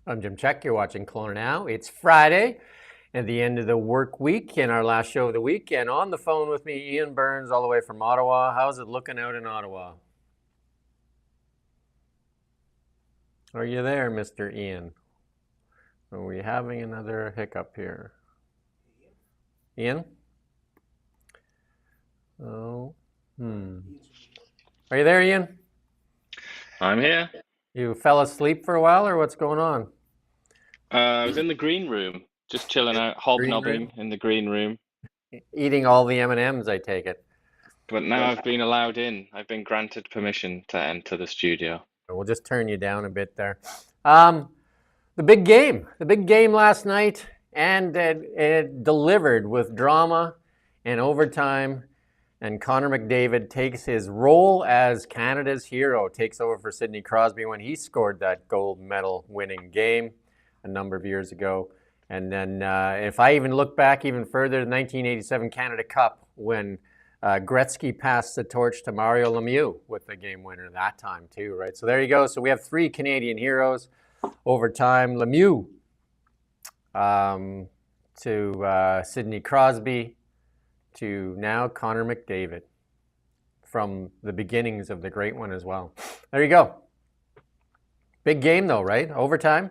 I'm Jim Check. You're watching Kelowna Now. It's Friday at the end of the work week and our last show of the week. And on the phone with me, Ian Burns, all the way from Ottawa. How's it looking out in Ottawa? Are you there, Mr. Ian? Are we having another hiccup here? Ian? Oh, Are you there, Ian? I'm here. You fell asleep for a while, or what's going on? I was in the green room, just chilling out, Green hobnobbing room? in the green room. Eating all the M&Ms, I take it. But now I've been allowed in. I've been granted permission to enter the studio. We'll just turn you down a bit there. The big game last night, and it delivered with drama and overtime. And Connor McDavid takes his role as Canada's hero, takes over for Sidney Crosby when he scored that gold medal winning game a number of years ago. And then if I even look back even further, the 1987 Canada Cup, when Gretzky passed the torch to Mario Lemieux with the game winner that time too, right? So there you go. So we have three Canadian heroes over time. Lemieux to Sidney Crosby to now Connor McDavid from the beginnings of the great one as well. There you go. Big game though, right? Overtime.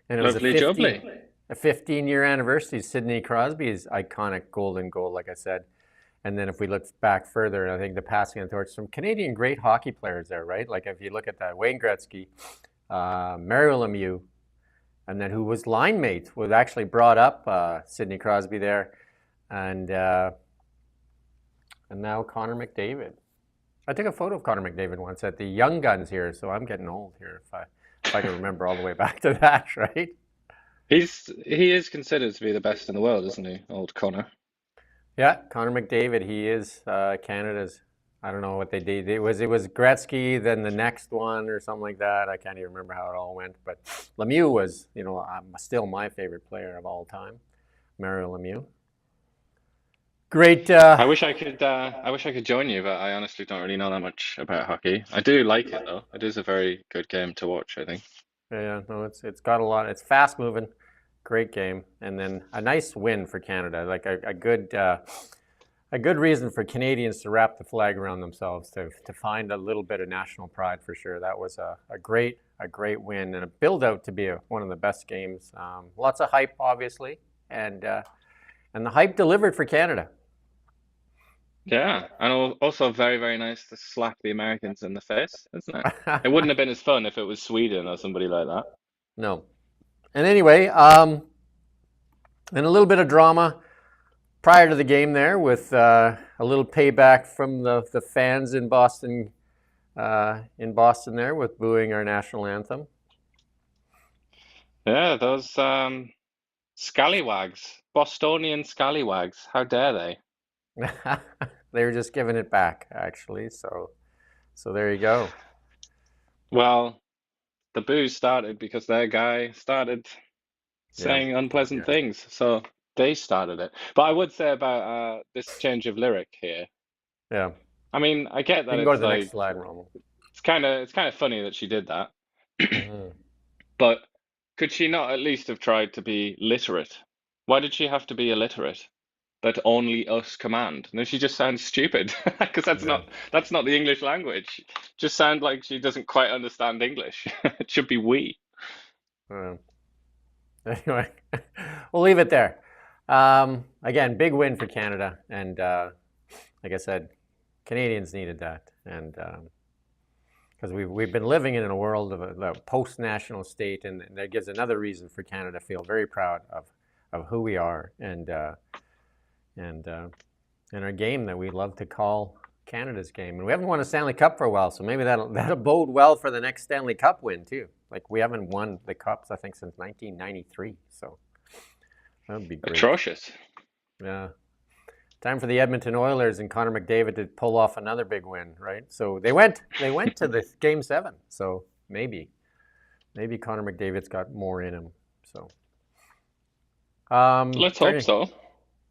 And it was Lovely jubbly. a 15-year anniversary of Sidney Crosby's iconic golden goal, like I said. And then if we look back further, I think the passing of the torch, some Canadian great hockey players there, right? Like if you look at that, Wayne Gretzky, Mario Lemieux, and then who was line mate, was actually brought up Sidney Crosby there, and now Connor McDavid. I took a photo of Connor McDavid once at the Young Guns here, so I'm getting old here if I can remember all the way back to that, right? He is considered to be the best in the world, isn't he, old Connor? Yeah, Connor McDavid. He is Canada's. I don't know what they did. It was Gretzky, then the next one or something like that. I can't even remember how it all went. But Lemieux was, still my favorite player of all time, Mario Lemieux. Great. I wish I could. I wish I could join you, but I honestly don't really know that much about hockey. I do like it though. It is a very good game to watch, I think. Yeah, no, it's got a lot. It's fast moving, great game, and then a nice win for Canada. Like a good reason for Canadians to wrap the flag around themselves to find a little bit of national pride for sure. That was a great win and a build out to be one of the best games. Lots of hype, obviously, and the hype delivered for Canada. Yeah, and also very, very nice to slap the Americans in the face, isn't it? It wouldn't have been as fun if it was Sweden or somebody like that. No. And anyway, and a little bit of drama prior to the game there with a little payback from the fans in Boston there with booing our national anthem. Yeah, those scallywags, Bostonian scallywags, how dare they? They were just giving it back, actually. So there you go. Well, the booze started because their guy started Yeah. saying unpleasant things, so they started it. But I would say about this change of lyric here. Yeah. I mean, I get You that can go to it's the next like slide, Rommel. it's kind of funny that she did that, Mhm. but could she not at least have tried to be literate? Why did she have to be illiterate? That only us command. No, she just sounds stupid because Yeah. that's not the English language. Just sound like she doesn't quite understand English. It should be we. Anyway, we'll leave it there. Again, big win for Canada, and like I said, Canadians needed that, and because we've been living in a world of a post-national state, and that gives another reason for Canada to feel very proud of who we are, and our game that we love to call Canada's game. And we haven't won a Stanley Cup for a while, so maybe that'll bode well for the next Stanley Cup win too. Like we haven't won the Cups, I think, since 1993. So that would be great. Atrocious. Yeah. Time for the Edmonton Oilers and Connor McDavid to pull off another big win, right? So they went to the Game 7. So maybe Connor McDavid's got more in him. So Let's hope so.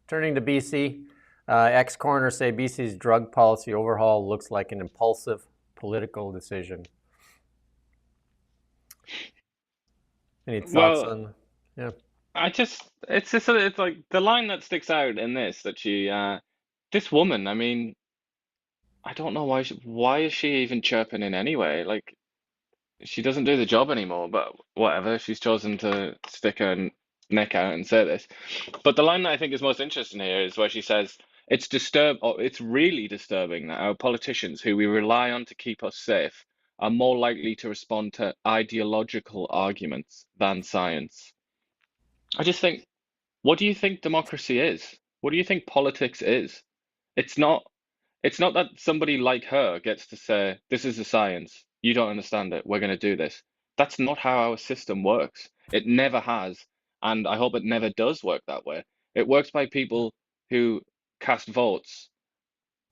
Turning to BC, ex-coroners say BC's drug policy overhaul looks like an impulsive political decision. Any thoughts Well, on? Yeah. it's like the line that sticks out in this that this woman, I mean, I don't know why is she even chirping in anyway? Like, she doesn't do the job anymore, but whatever. She's chosen to stick her neck out and say this. But the line that I think is most interesting here is where she says, it's really disturbing that our politicians, who we rely on to keep us safe, are more likely to respond to ideological arguments than science. I just think, what do you think democracy is? What do you think politics is? It's not it's not that somebody like her gets to say, this is the science. You don't understand it. We're going to do this. That's not how our system works. It never has. And I hope it never does work that way. It works by people who cast votes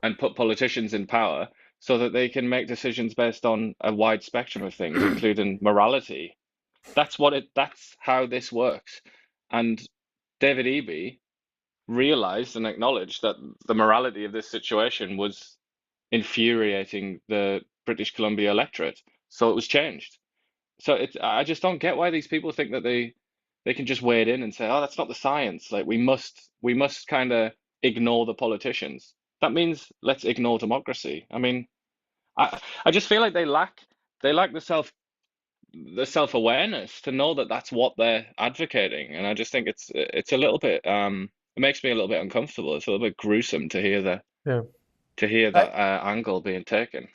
and put politicians in power so that they can make decisions based on a wide spectrum of things, including morality. That's how this works. And David Eby realized and acknowledged that the morality of this situation was infuriating the British Columbia electorate. So it was changed. I just don't get why these people think that they can just wade in and say, "Oh, that's not the science. Like we must kind of ignore the politicians." That means let's ignore democracy. I mean, I just feel like they lack the self-awareness to know that that's what they're advocating, and I just think it's a little bit it makes me a little bit uncomfortable. It's a little bit gruesome to hear Yeah. I, that angle being taken.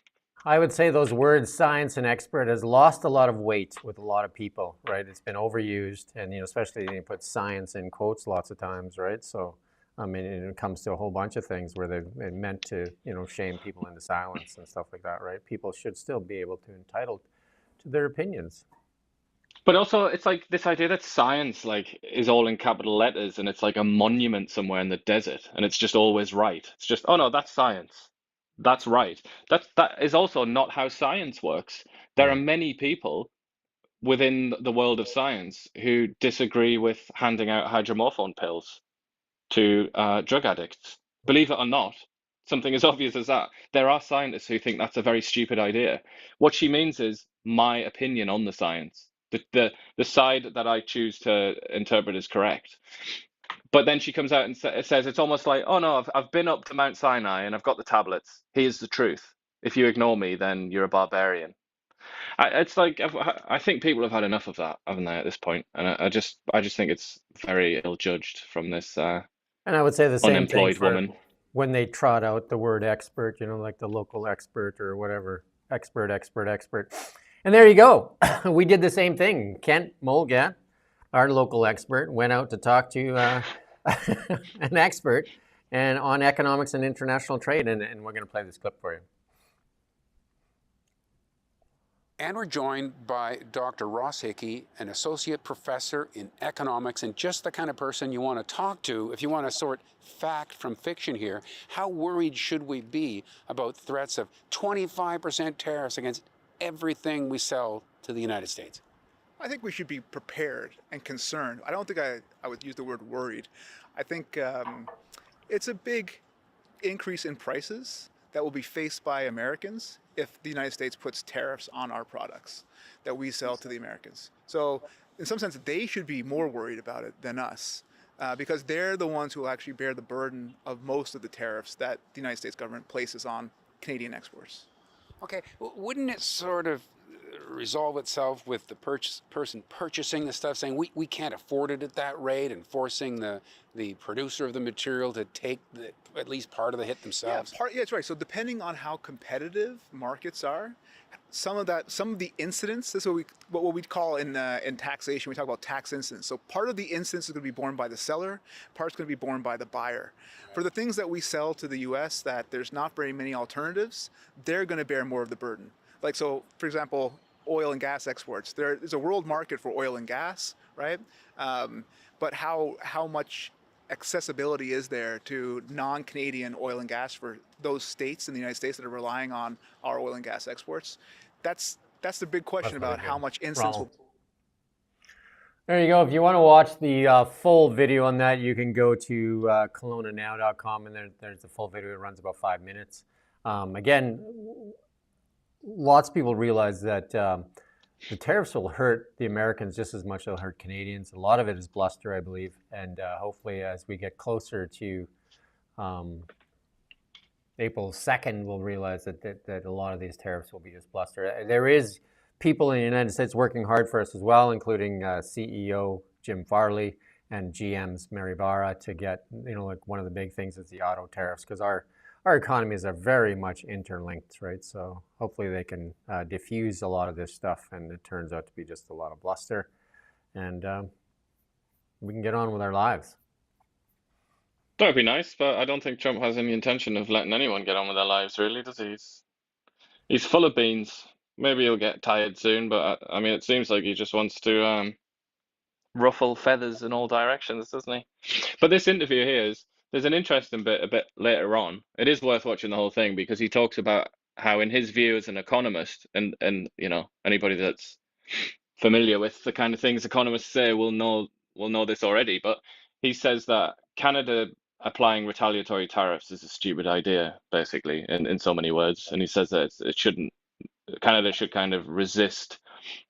I would say those words, science and expert, has lost a lot of weight with a lot of people, right? It's been overused, and especially you put science in quotes lots of times, right? So, I mean, it comes to a whole bunch of things where they're meant to, shame people into silence and stuff like that, right? People should still be able to entitled to their opinions. But also, it's like this idea that science like is all in capital letters and it's like a monument somewhere in the desert and it's just always right. It's just, oh no, that's science. That's right. That is also not how science works. There are No. many people within the world of science who disagree with handing out hydromorphone pills to drug addicts. Believe it or not, something as obvious as that. There are scientists who think that's a very stupid idea. What she means is my opinion on the science, the side that I choose to interpret as correct. But then she comes out and says it's almost like, oh no, I've been up to Mount Sinai and I've got the tablets. Here's the truth. If you ignore me, then you're a barbarian. It's like I think people have had enough of that, haven't they, at this point? And I just think it's very ill-judged from this And I would say the same thing unemployed for woman. when they trot out the word expert, like the local expert or whatever, expert, expert, expert. And there you go. We did the same thing. Kent Mulgat, our local expert, went out to talk to an expert and on economics and international trade. And we're going to play this clip for you. And we're joined by Dr. Ross Hickey, an associate professor in economics and just the kind of person you want to talk to if you want to sort fact from fiction here. How worried should we be about threats of 25% tariffs against everything we sell to the United States? I think we should be prepared and concerned. I don't think I would use the word worried. I think it's a big increase in prices that will be faced by Americans if the United States puts tariffs on our products that we sell to the Americans. So in some sense, they should be more worried about it than us because they're the ones who will actually bear the burden of most of the tariffs that the United States government places on Canadian exports. Okay, wouldn't it sort of resolve itself with the person purchasing the stuff saying we can't afford it at that rate and forcing the producer of the material to take at least part of the hit themselves? Yeah, that's right. So depending on how competitive markets are, some of the incidents, this is what we call in taxation, we talk about tax incidents. So part of the incidence is going to be borne by the seller, part's going to be borne by the buyer. For the things that we sell to the US that there's not very many alternatives, they're going to bear more of the burden. Like, so for example, oil and gas exports. There's a world market for oil and gas, right? But how much accessibility is there to non-Canadian oil and gas for those states in the United States that are relying on our oil and gas exports? That's the big question about how much instance will. There you go. If you want to watch the full video on that, you can go to kelownanow.com, and there's the full video. It runs about 5 minutes. Again, lots of people realize that the tariffs will hurt the Americans just as much as they'll hurt Canadians. A lot of it is bluster, I believe, and hopefully, as we get closer to um, April 2nd, we'll realize that a lot of these tariffs will be just bluster. There is people in the United States working hard for us as well, including CEO Jim Farley and GM's Mary Barra, to get, like one of the big things is the auto tariffs, because our economies are very much interlinked, right? So hopefully they can diffuse a lot of this stuff, and it turns out to be just a lot of bluster, and we can get on with our lives. That would be nice, but I don't think Trump has any intention of letting anyone get on with their lives, really, does he? He's full of beans. Maybe he'll get tired soon, but I mean, it seems like he just wants to ruffle feathers in all directions, doesn't he? But this interview here there's an interesting bit a bit later on. It is worth watching the whole thing because he talks about how, in his view as an economist, and anybody that's familiar with the kind of things economists say will know this already, but he says that Canada applying retaliatory tariffs is a stupid idea, basically, in so many words. And he says that Canada should kind of resist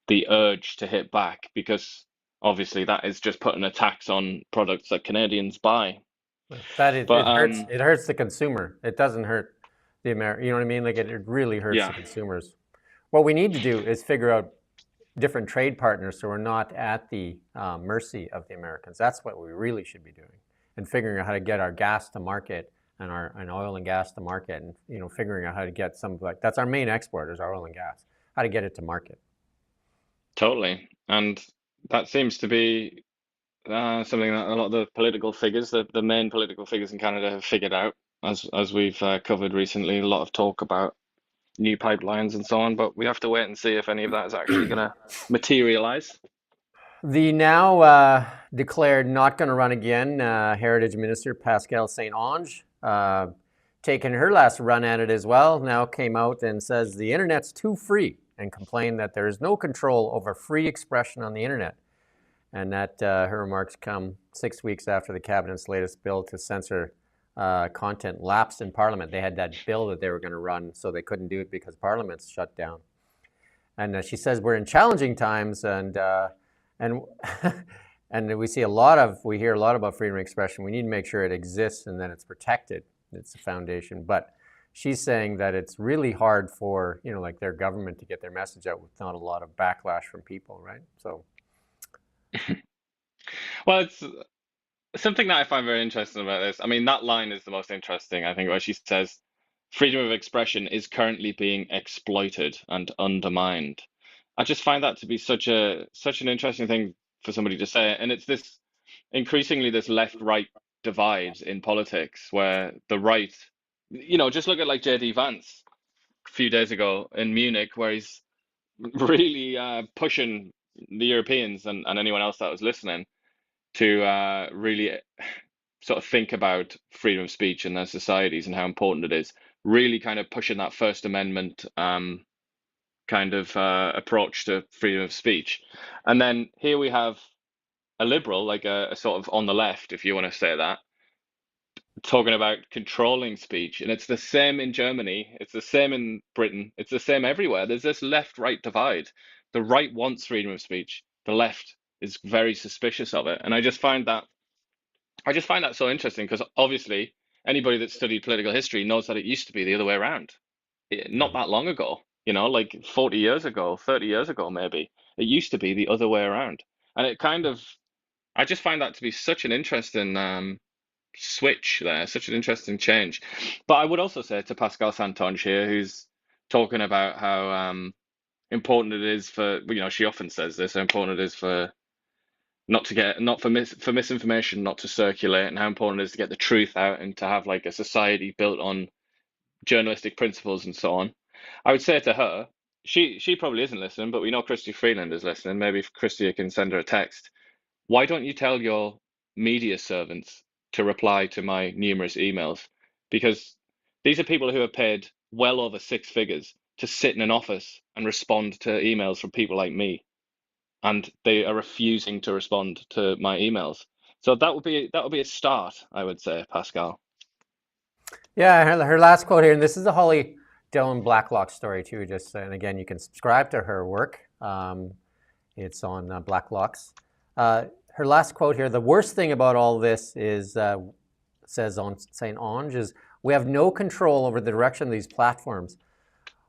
the urge to hit back, because obviously that is just putting a tax on products that Canadians buy. That it But hurts. It hurts the consumer. It doesn't hurt the American. You know what I mean? Like it really hurts the yeah, consumers. What we need to do is figure out different trade partners so we're not at the mercy of the Americans. That's what we really should be doing, and figuring out how to get our gas to market, and our oil and gas to market, and figuring out how to get that's our main export is our oil and gas. How to get it to market. totally. And that seems to be something that a lot of the political figures, the main political figures in Canada, have figured out, as we've covered recently. A lot of talk about new pipelines and so on, but we have to wait and see if any of that is actually going to materialize. The now declared not going to run again Heritage Minister Pascale St-Onge, taking her last run at it as well, now came out and says the internet's too free, and complained that there is no control over free expression on the internet. And that her remarks come 6 weeks after the Cabinet's latest bill to censor content lapsed in Parliament. They had that bill that they were going to run, so they couldn't do it because Parliament's shut down. And she says we're in challenging times, and and we hear a lot about freedom of expression. We need to make sure it exists and that it's protected. It's a foundation. But she's saying that it's really hard for like their government to get their message out with not a lot of backlash from people, right? So. Well, it's something that I find very interesting about this. I mean, that line is the most interesting, I think, where she says freedom of expression is currently being exploited and undermined. I just find that to be such an interesting thing for somebody to say. And it's increasingly this left-right divide in politics, where the right, just look at like JD Vance a few days ago in Munich, where he's really pushing the Europeans and anyone else that was listening to really sort of think about freedom of speech in their societies and how important it is. Really kind of pushing that First Amendment kind of approach to freedom of speech. And then here we have a liberal, like a sort of on the left, if you want to say that, talking about controlling speech. And it's the same in Germany, it's the same in Britain, it's the same everywhere. There's this left-right divide. The right wants freedom of speech, the left is very suspicious of it. And I just find that so interesting, because obviously anybody that studied political history knows that it used to be the other way around. Not that long ago, like 40 years ago, 30 years ago, maybe, it used to be the other way around. And I just find that to be such an interesting switch there, such an interesting change. But I would also say to Pascale St-Onge here, who's talking about how important it is for, she often says this, how important it is for for misinformation not to circulate, and how important it is to get the truth out and to have like a society built on journalistic principles and so on. I would say to her, she probably isn't listening, but we know Chrystia Freeland is listening. Maybe if Chrystia can send her a text. Why don't you tell your media servants to reply to my numerous emails? Because these are people who are paid well over six figures to sit in an office and respond to emails from people like me, and they are refusing to respond to my emails. So that would be a start, I would say, Pascale. Yeah, her last quote here, and this is a Holly Dillon Blacklock story too. And again, you can subscribe to her work Um, it's on Black Lux. Her last quote here: "The worst thing about all this is," says on St. Onge, "is we have no control over the direction these platforms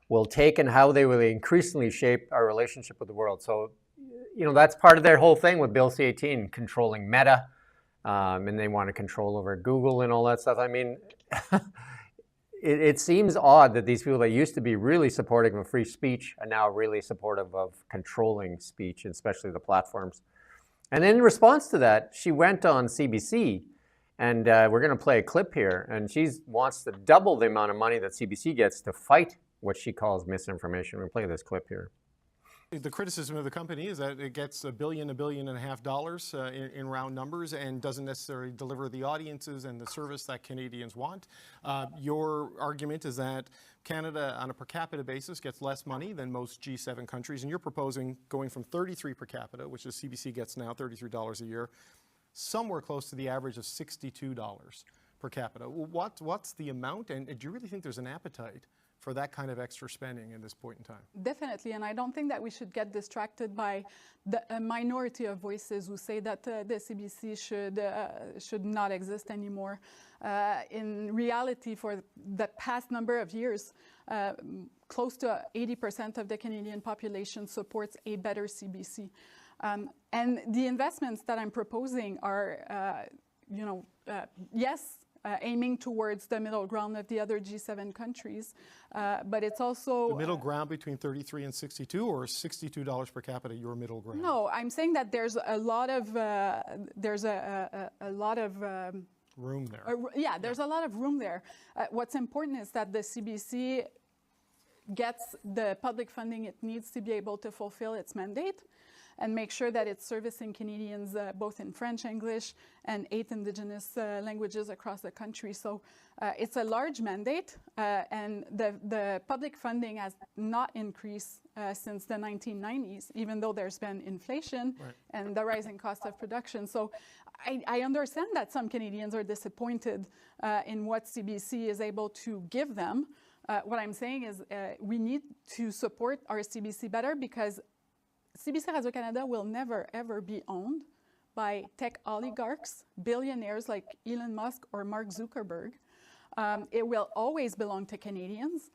will take and how they will increasingly shape our relationship with the world." So, that's part of their whole thing with Bill C-18, controlling Meta, and they want to control over Google and all that stuff. I mean, it seems odd that these people that used to be really supportive of free speech are now really supportive of controlling speech, especially the platforms. And then in response to that, she went on CBC, and we're going to play a clip here, and she wants to double the amount of money that CBC gets to fight what she calls misinformation. We'll play this clip here. The criticism of the company is that it gets $1 billion, $1.5 billion in round numbers and doesn't necessarily deliver the audiences and the service that Canadians want. Your argument is that Canada, on a per capita basis, gets less money than most G7 countries, and you're proposing going from 33 per capita, which is CBC gets now, $33 a year, somewhere close to the average of $62 per capita. What's the amount, and do you really think there's an appetite for that kind of extra spending at this point in time? Definitely, and I don't think that we should get distracted by a minority of voices who say that the CBC should not exist anymore. In reality, for the past number of years, close to 80% of the Canadian population supports a better CBC. And the investments that I'm proposing are, yes, aiming towards the middle ground of the other G7 countries, but it's also the middle ground between 33 and 62, or $62 per capita your middle ground? No, I'm saying that there's a lot of room there. There's a lot of room there. What's important is that the CBC gets the public funding it needs to be able to fulfill its mandate, and make sure that it's servicing Canadians both in French, English, and 8 Indigenous languages across the country. So it's a large mandate, and the public funding has not increased since the 1990s, even though there's been inflation and the rising cost of production. So I understand that some Canadians are disappointed in what CBC is able to give them. What I'm saying is we need to support our CBC better, because CBC Radio-Canada will never, ever be owned by tech oligarchs, billionaires like Elon Musk or Mark Zuckerberg. It will always belong to Canadians.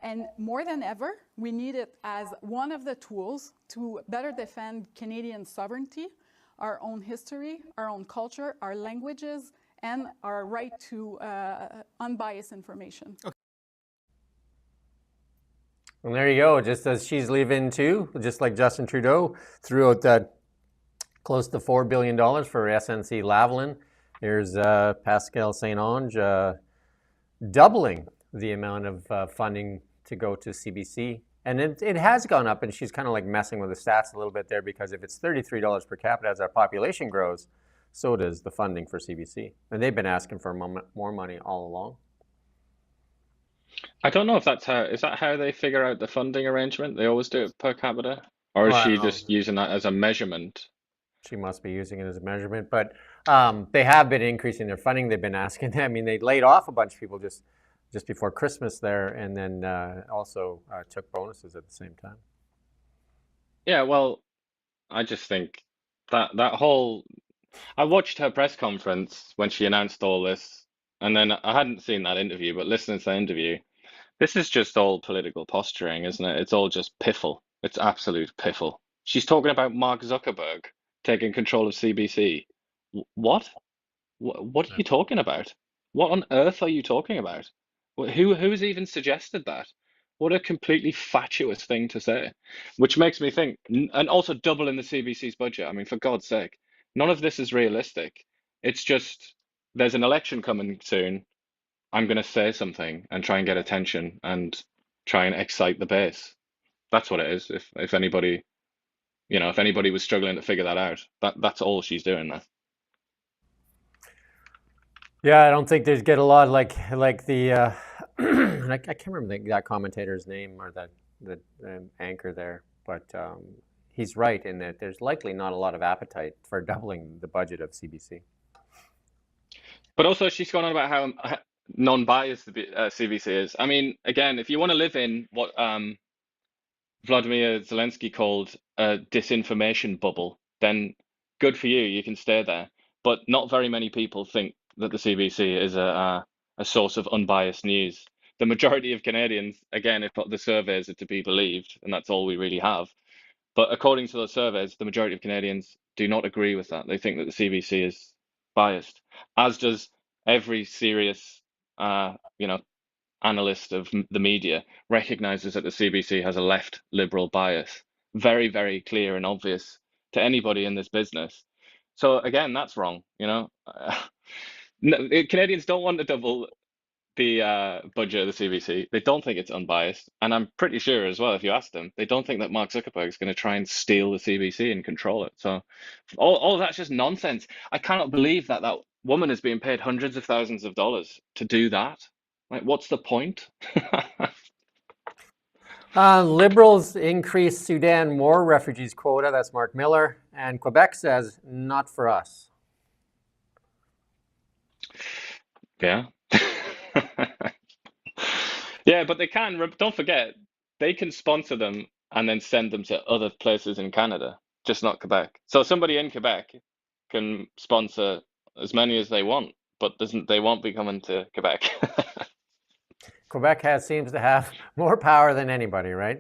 And more than ever, we need it as one of the tools to better defend Canadian sovereignty, our own history, our own culture, our languages, and our right to unbiased information. Okay. And there you go. Just as she's leaving too, just like Justin Trudeau threw out that close to $4 billion for SNC Lavalin. Here's Pascal Saint-Onge doubling the amount of funding to go to CBC. And it has gone up, and she's kind of like messing with the stats a little bit there, because if it's $33 per capita as our population grows, so does the funding for CBC. And they've been asking for more money all along. I don't know if is that how they figure out the funding arrangement? They always do it per capita? Or is she just using that as a measurement? She must be using it as a measurement, but they have been increasing their funding. They've been asking, I mean, they laid off a bunch of people just before Christmas there, and then also took bonuses at the same time. Yeah, well, I just think that whole, I watched her press conference when she announced all this, and then I hadn't seen that interview, but listening to the interview, this is just all political posturing, isn't it? It's all just piffle. It's absolute piffle. She's talking about Mark Zuckerberg taking control of CBC. What? What are you talking about? What on earth are you talking about? Who's even suggested that? What a completely fatuous thing to say. Which makes me think, and also doubling the CBC's budget. I mean, for God's sake, none of this is realistic. It's just, there's an election coming soon. I'm going to say something and try and get attention and try and excite the base. That's what it is. If anybody, if anybody was struggling to figure that out, that's all she's doing there. Yeah, I don't think there's get a lot like the I can't remember that commentator's name or the anchor there, but he's right in that there's likely not a lot of appetite for doubling the budget of CBC. But also, she's gone on about how non-biased the CBC is. I mean, again, if you want to live in what Vladimir Zelensky called a disinformation bubble, then good for you, you can stay there. But not very many people think that the CBC is a source of unbiased news. The majority of Canadians, again, if the surveys are to be believed, and that's all we really have, but according to those surveys, the majority of Canadians do not agree with that. They think that the CBC is biased, as does every serious, you know, analyst of the media recognizes that the CBC has a left liberal bias, very, very clear and obvious to anybody in this business. So again, that's wrong. You know, Canadians don't want to double the budget of the CBC. They don't think it's unbiased, and I'm pretty sure as well, if you ask them, they don't think that Mark Zuckerberg is going to try and steal the CBC and control it. So all of that's just nonsense. I cannot believe that that woman is being paid hundreds of thousands of dollars to do that. Like, what's the point? Liberals increase Sudan more refugees quota. That's Mark Miller. And Quebec says, not for us. Yeah. Yeah, but they can, don't forget, they can sponsor them and then send them to other places in Canada, just not Quebec. So somebody in Quebec can sponsor as many as they want, but they won't be coming to Quebec. Quebec seems to have more power than anybody, right?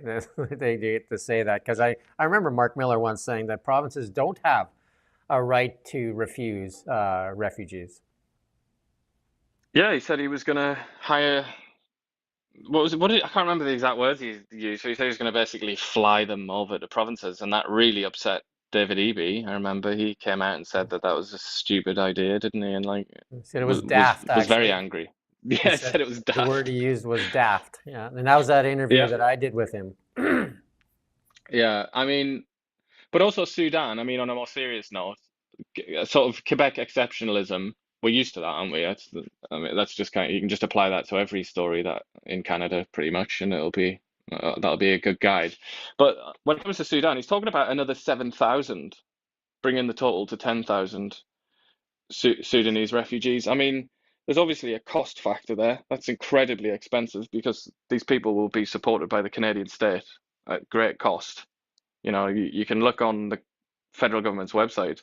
They get to say that because I remember Mark Miller once saying that provinces don't have a right to refuse refugees. Yeah, he said he was going to hire. I can't remember the exact words he used. So he said he was going to basically fly them over to provinces, and that really upset David Eby. I remember he came out and said that that was a stupid idea, didn't he? And like, he said it was daft. Was very angry. Yeah, he said it was daft. The word he used was daft. Yeah, and that was that interview that I did with him. Yeah, I mean, but also Sudan. I mean, on a more serious note, sort of Quebec exceptionalism. We're used to that, aren't we? I mean, that's just kind of, you can just apply that to every story that in Canada, pretty much, and that'll be a good guide. But when it comes to Sudan, he's talking about another 7,000, bringing the total to 10,000 Sudanese refugees. I mean, there's obviously a cost factor there. That's incredibly expensive because these people will be supported by the Canadian state at great cost. You know, you can look on the federal government's website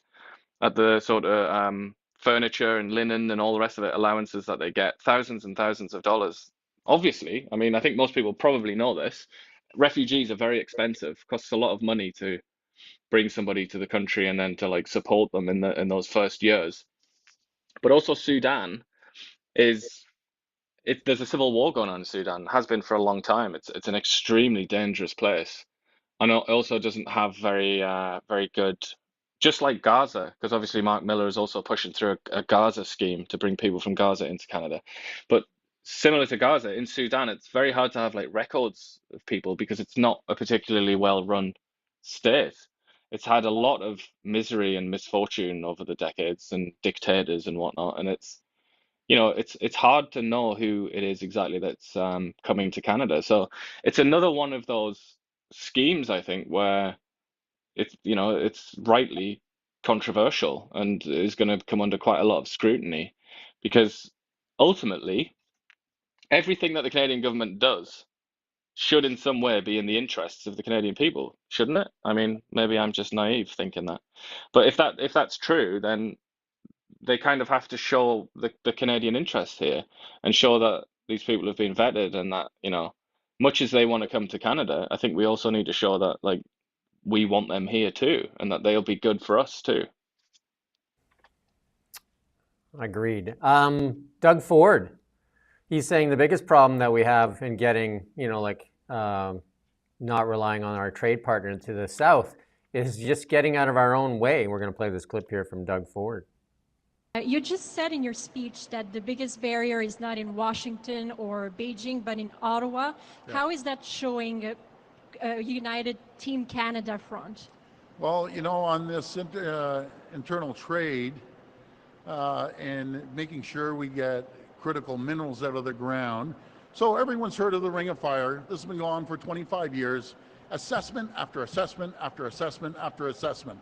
at the sort of furniture and linen and all the rest of it, allowances that they get, thousands and thousands of dollars. Obviously, I mean, I think most people probably know this. Refugees are very expensive, costs a lot of money to bring somebody to the country and then to like support them in those first years. But also Sudan there's a civil war going on in Sudan, has been for a long time. It's an extremely dangerous place. And it also doesn't have very good, just like Gaza, because obviously Mark Miller is also pushing through a Gaza scheme to bring people from Gaza into Canada. But similar to Gaza, in Sudan, it's very hard to have like records of people because it's not a particularly well-run state. It's had a lot of misery and misfortune over the decades and dictators and whatnot, and it's hard to know who it is exactly that's coming to Canada. So it's another one of those schemes, I think, where it's rightly controversial and is going to come under quite a lot of scrutiny because ultimately everything that the Canadian government does should in some way be in the interests of the Canadian people, shouldn't it? I mean, maybe I'm just naive thinking that. But if that's true, then they kind of have to show the Canadian interest here and show that these people have been vetted and that, much as they want to come to Canada, I think we also need to show that like we want them here too and that they'll be good for us too. Agreed. Doug Ford, he's saying the biggest problem that we have in getting, not relying on our trade partner to the south is just getting out of our own way. We're going to play this clip here from Doug Ford. You just said in your speech that the biggest barrier is not in Washington or Beijing, but in Ottawa. Yeah. How is that showing a united Team Canada front? Well, on this internal trade and making sure we get critical minerals out of the ground. So everyone's heard of the Ring of Fire. This has been going on for 25 years. Assessment after assessment after assessment after assessment.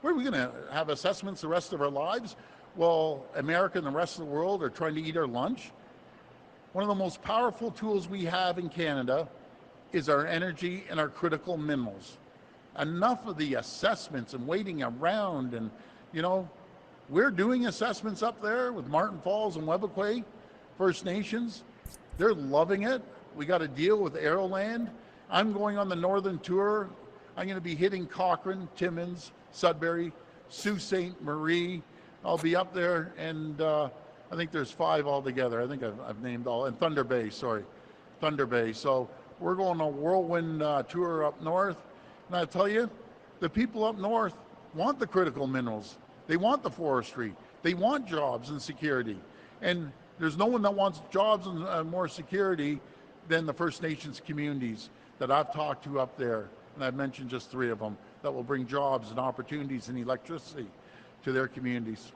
Where are we going to have assessments the rest of our lives? Well, America and the rest of the world are trying to eat our lunch. One of the most powerful tools we have in Canada is our energy and our critical minerals. Enough of the assessments and waiting around. And, you know, we're doing assessments up there with Martin Falls and Webequie First Nations. They're loving it. We got a deal with Aeroland. I'm going on the northern tour. I'm going to be hitting Cochrane, Timmins, Sudbury, Sault Ste. Marie. I'll be up there, and I think there's 5 altogether. I think I've named all, and Thunder Bay, sorry, Thunder Bay. So we're going on a whirlwind tour up north. And I tell you, the people up north want the critical minerals. They want the forestry. They want jobs and security. And there's no one that wants jobs and more security than the First Nations communities that I've talked to up there. And I've mentioned just 3 of them that will bring jobs and opportunities and electricity to their communities.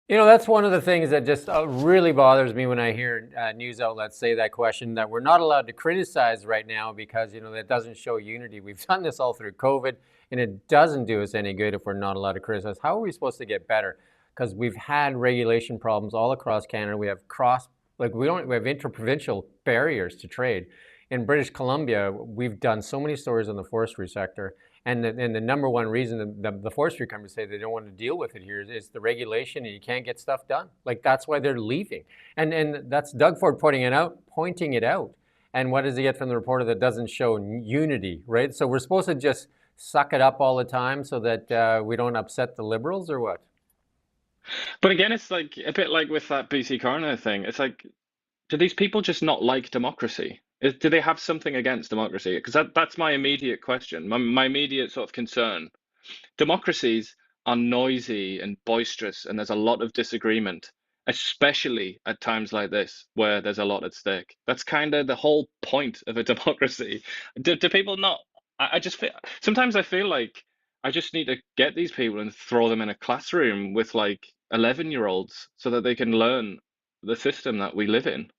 You know, that's one of the things that just really bothers me when I hear news outlets say that question, that we're not allowed to criticize right now because, you know, that doesn't show unity. We've done this all through COVID, and it doesn't do us any good if we're not allowed to criticize. How are we supposed to get better? Because we've had regulation problems all across Canada. We have we have interprovincial barriers to trade. In British Columbia, we've done so many stories on the forestry sector. And the number one reason the forestry companies say they don't want to deal with it here is the regulation, and you can't get stuff done. Like, that's why they're leaving. And that's Doug Ford pointing it out. And what does he get from the reporter that doesn't show unity, right? So we're supposed to just suck it up all the time so that we don't upset the Liberals, or what? But again, it's like a bit like with that BC coroner thing. It's like, do these people just not like democracy? Do they have something against democracy? Because that's my immediate question, my immediate sort of concern. Democracies are noisy and boisterous, and there's a lot of disagreement, especially at times like this where there's a lot at stake. That's kind of the whole point of a democracy. Do people not? I just feel sometimes I feel like I just need to get these people and throw them in a classroom with like 11-year-olds so that they can learn the system that we live in.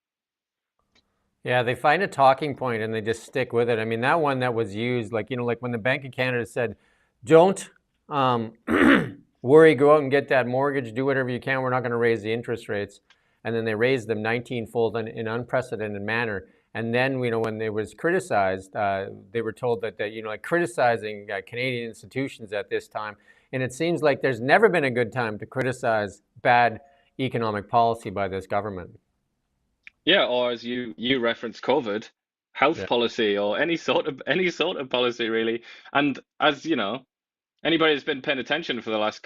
Yeah, they find a talking point and they just stick with it. I mean, that one that was used, like, you know, like when the Bank of Canada said, don't worry, go out and get that mortgage, do whatever you can, we're not going to raise the interest rates. And then they raised them 19-fold in unprecedented manner. And then, you know, when they was criticized, they were told that you know, like criticizing Canadian institutions at this time. And it seems like there's never been a good time to criticize bad economic policy by this government. Yeah, or as you referenced, COVID, health policy, or any sort of policy really. And as you know, anybody that's been paying attention for the last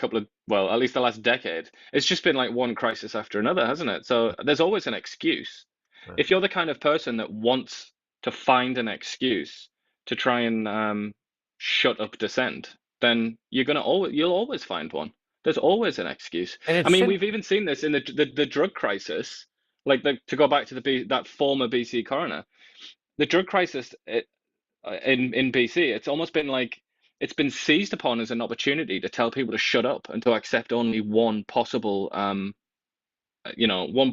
well, at least the last decade, it's just been like one crisis after another, hasn't it? So there's always an excuse. Right. If you're the kind of person that wants to find an excuse to try and shut up dissent, then you'll always find one. There's always an excuse. I mean, we've even seen this in the drug crisis. Like to go back to that former BC coroner, the drug crisis in BC, it's almost been like it's been seized upon as an opportunity to tell people to shut up and to accept only one possible, one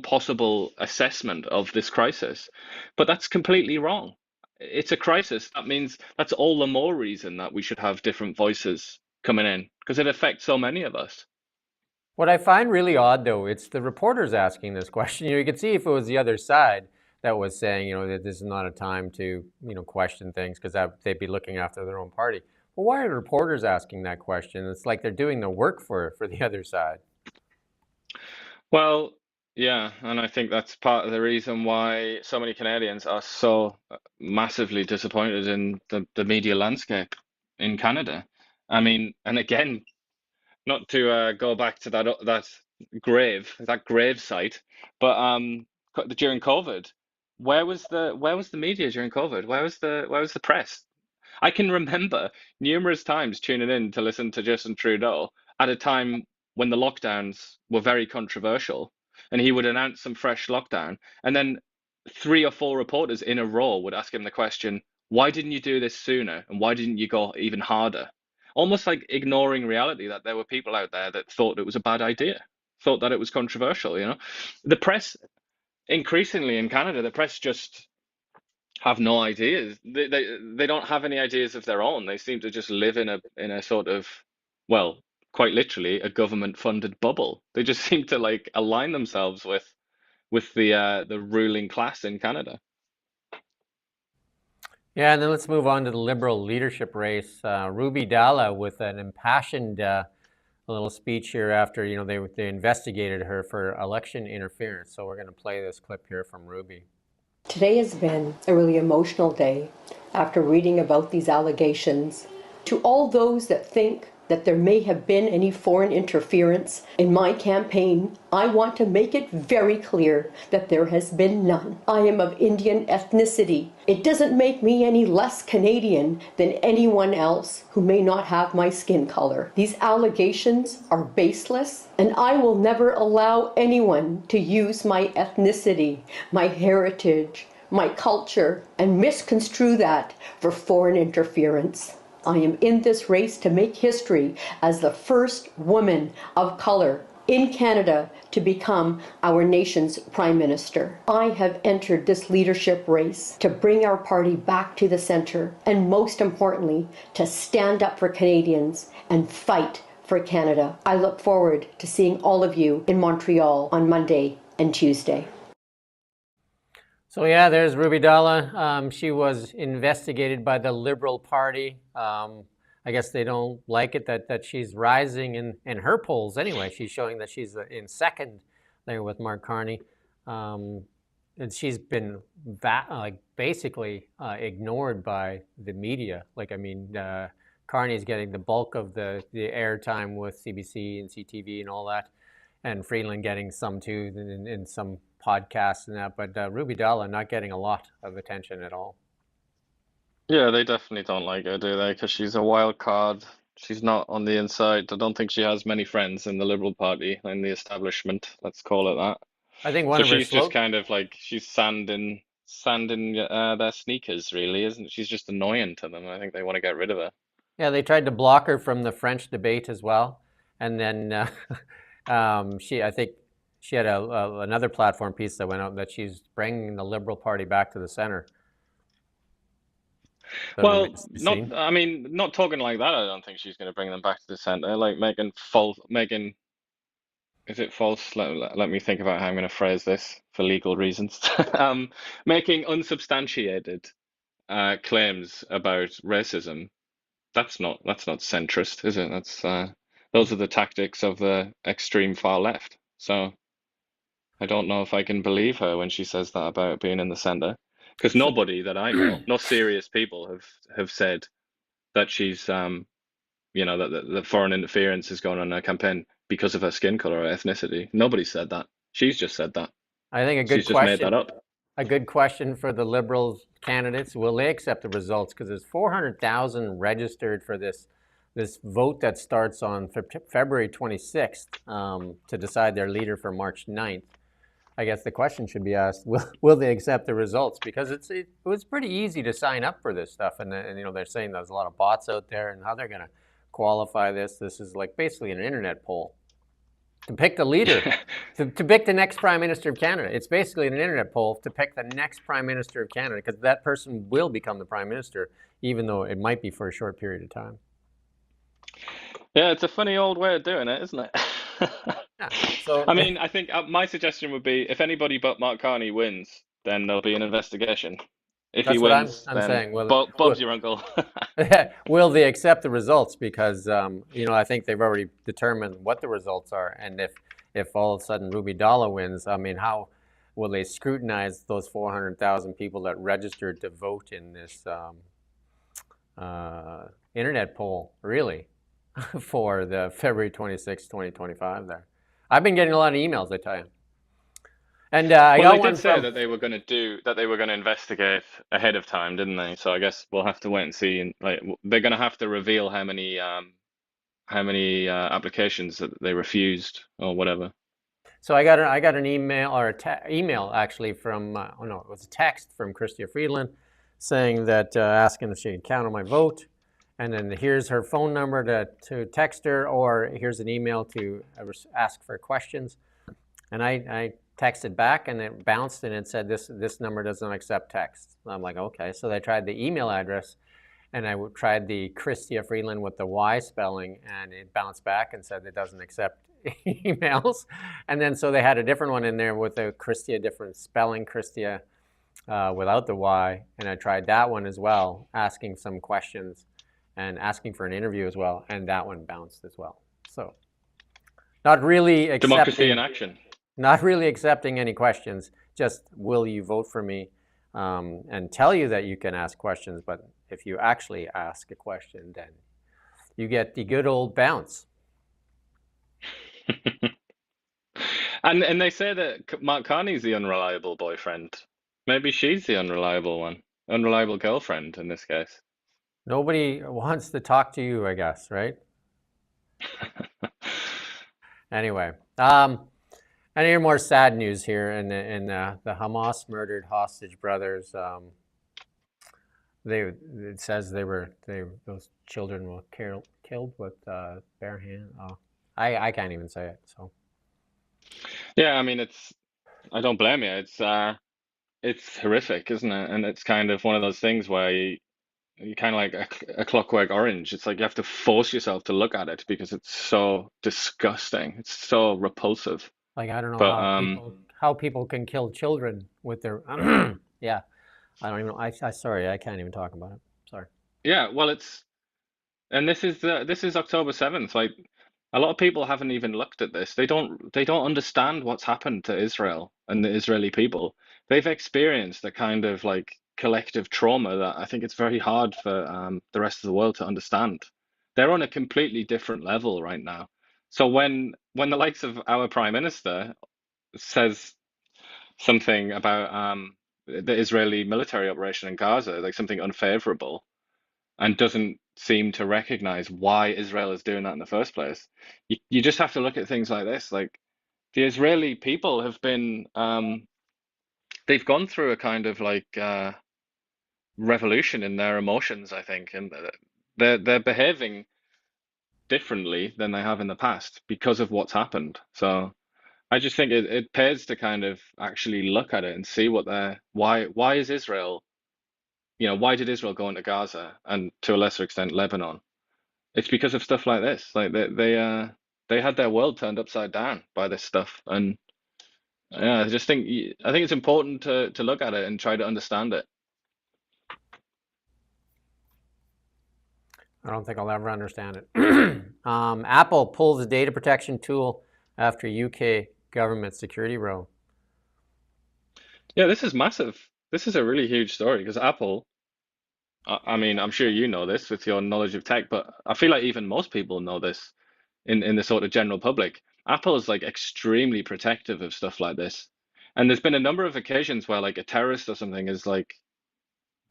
possible assessment of this crisis. But that's completely wrong. It's a crisis. That means that's all the more reason that we should have different voices coming in, because it affects so many of us. What I find really odd, though, it's the reporters asking this question. You know, you could see if it was the other side that was saying, you know, that this is not a time to, you know, question things because they'd be looking after their own party. Well, why are the reporters asking that question? It's like they're doing the work for the other side. Well, yeah, and I think that's part of the reason why so many Canadians are so massively disappointed in the media landscape in Canada. I mean, and again, not to go back to that grave site, but during COVID, where was the media during COVID? Where was the press? I can remember numerous times tuning in to listen to Justin Trudeau at a time when the lockdowns were very controversial, and he would announce some fresh lockdown, and then 3 or 4 reporters in a row would ask him the question, "Why didn't you do this sooner? And why didn't you go even harder?" Almost like ignoring reality that there were people out there that thought it was a bad idea, thought that it was controversial, you know? The press, increasingly in Canada, the press just have no ideas. They don't have any ideas of their own. They seem to just live in a sort of, well, quite literally, a government-funded bubble. They just seem to like align themselves with the ruling class in Canada. Yeah, and then let's move on to the Liberal leadership race. Ruby Dalla with an impassioned little speech here after they investigated her for election interference. So we're going to play this clip here from Ruby. Today has been a really emotional day after reading about these allegations. To all those that think that there may have been any foreign interference in my campaign, I want to make it very clear that there has been none. I am of Indian ethnicity. It doesn't make me any less Canadian than anyone else who may not have my skin color. These allegations are baseless, and I will never allow anyone to use my ethnicity, my heritage, my culture, and misconstrue that for foreign interference. I am in this race to make history as the first woman of color in Canada to become our nation's Prime Minister. I have entered this leadership race to bring our party back to the centre, and most importantly, to stand up for Canadians and fight for Canada. I look forward to seeing all of you in Montreal on Monday and Tuesday. So yeah, there's Ruby Dalla. She was investigated by the Liberal Party. I guess they don't like it that she's rising in her polls anyway. She's showing that she's in second there with Mark Carney. And she's been basically ignored by the media. Carney's getting the bulk of the airtime with CBC and CTV and all that, and Freeland getting some too in some podcasts and that, but Ruby Dalla not getting a lot of attention at all. Yeah, they definitely don't like her, do they? Because she's a wild card. She's not on the inside. I don't think she has many friends in the Liberal Party, in the establishment, let's call it that. I think one So of her she's just kind of like, she's sanding their sneakers, really, isn't it? She's just annoying to them. I think they want to get rid of her. Yeah, they tried to block her from the French debate as well, and then I think she had another platform piece that went out that she's bringing the Liberal Party back to the center. Well, not talking like that. I don't think she's going to bring them back to the center. Like making, is it false? Let me think about how I'm going to phrase this for legal reasons. Making unsubstantiated claims about racism. That's not centrist, is it? Those are the tactics of the extreme far left. So I don't know if I can believe her when she says that about being in the center, because nobody that I know, no serious people, have said that she's that the foreign interference is going on in her campaign because of her skin color or ethnicity. Nobody said that. She's just said that. I think she's just made that up. A good question for the Liberal candidates: will they accept the results? Because there's 400,000 registered for this vote that starts on February 26th to decide their leader for March 9th. I guess the question should be asked: will they accept the results? Because it was pretty easy to sign up for this stuff, and they're saying there's a lot of bots out there, and how they're going to qualify this. This is like basically an internet poll to pick the leader, to pick the next Prime Minister of Canada. It's basically an internet poll to pick the next Prime Minister of Canada, because that person will become the Prime Minister, even though it might be for a short period of time. Yeah, it's a funny old way of doing it, isn't it? Yeah. So I mean, I think my suggestion would be, if anybody but Mark Carney wins, then there'll be an investigation. If he wins, I'm saying. Bob's your uncle. Will they accept the results? Because I think they've already determined what the results are, and if all of a sudden Ruby Dalla wins, I mean, how will they scrutinize those 400,000 people that registered to vote in this internet poll, really, for the February 26, 2025 there? I've been getting a lot of emails, I tell you. And they did say that they were going to investigate ahead of time, didn't they? So I guess we'll have to wait and see. And they're going to have to reveal how many applications that they refused or whatever. So I got an email, or email actually from it was a text from Chrystia Freeland saying that asking if she could count on my vote, and then here's her phone number to text her, or here's an email to ask for questions, and I texted back, and it bounced, and it said this number doesn't accept text. I'm like, okay. So I tried the email address, and I tried the Chrystia Freeland with the Y spelling, and it bounced back and said it doesn't accept emails. And then so they had a different one in there with the Chrystia, different spelling, Chrystia without the Y, and I tried that one as well, asking some questions and asking for an interview as well, and that one bounced as well. So not really Democracy in accepting, action. not really accepting any questions. Just will you vote for me, and tell you that you can ask questions. But if you actually ask a question, then you get the good old bounce. And they say that Mark Carney's the unreliable boyfriend. Maybe she's the unreliable one, unreliable girlfriend in this case. Nobody wants to talk to you, I guess, right? Anyway, any more sad news here in the Hamas murdered hostage brothers? It says those children were killed with bare hand. Oh, I can't even say it. So Yeah, I mean I don't blame you. It's horrific, isn't it? And it's kind of one of those things where you kind of like a Clockwork Orange. It's like you have to force yourself to look at it because it's so disgusting. It's so repulsive. like I don't know But how people can kill children with their yeah. I don't even. I sorry. I can't even talk about it. Sorry. yeah, well, this is October 7th. Like a lot of people haven't even looked at this. They don't understand what's happened to Israel and the Israeli people. They've experienced a kind of like collective trauma that I think it's very hard for the rest of the world to understand. They're on a completely different level right now. So when the likes of our Prime Minister says something about the Israeli military operation in Gaza, like something unfavorable, and doesn't seem to recognize why Israel is doing that in the first place. You just have to look at things like this. Like the Israeli people have been, they've gone through a kind of like revolution in their emotions, I think, and they're behaving differently than they have in the past because of what's happened. So I just think it pays to kind of actually look at it and see why is Israel, why did Israel go into Gaza and to a lesser extent Lebanon? It's because of stuff like this. Like they had their world turned upside down by this stuff, and yeah, I think it's important to look at it and try to understand it. I don't think I'll ever understand it. Apple pulls the data protection tool after UK government security row. Yeah, this is massive. This is a really huge story because Apple, I mean, I'm sure you know this with your knowledge of tech, but I feel like even most people know this in the sort of general public. Apple is like extremely protective of stuff like this. And there's been a number of occasions where like a terrorist or something is like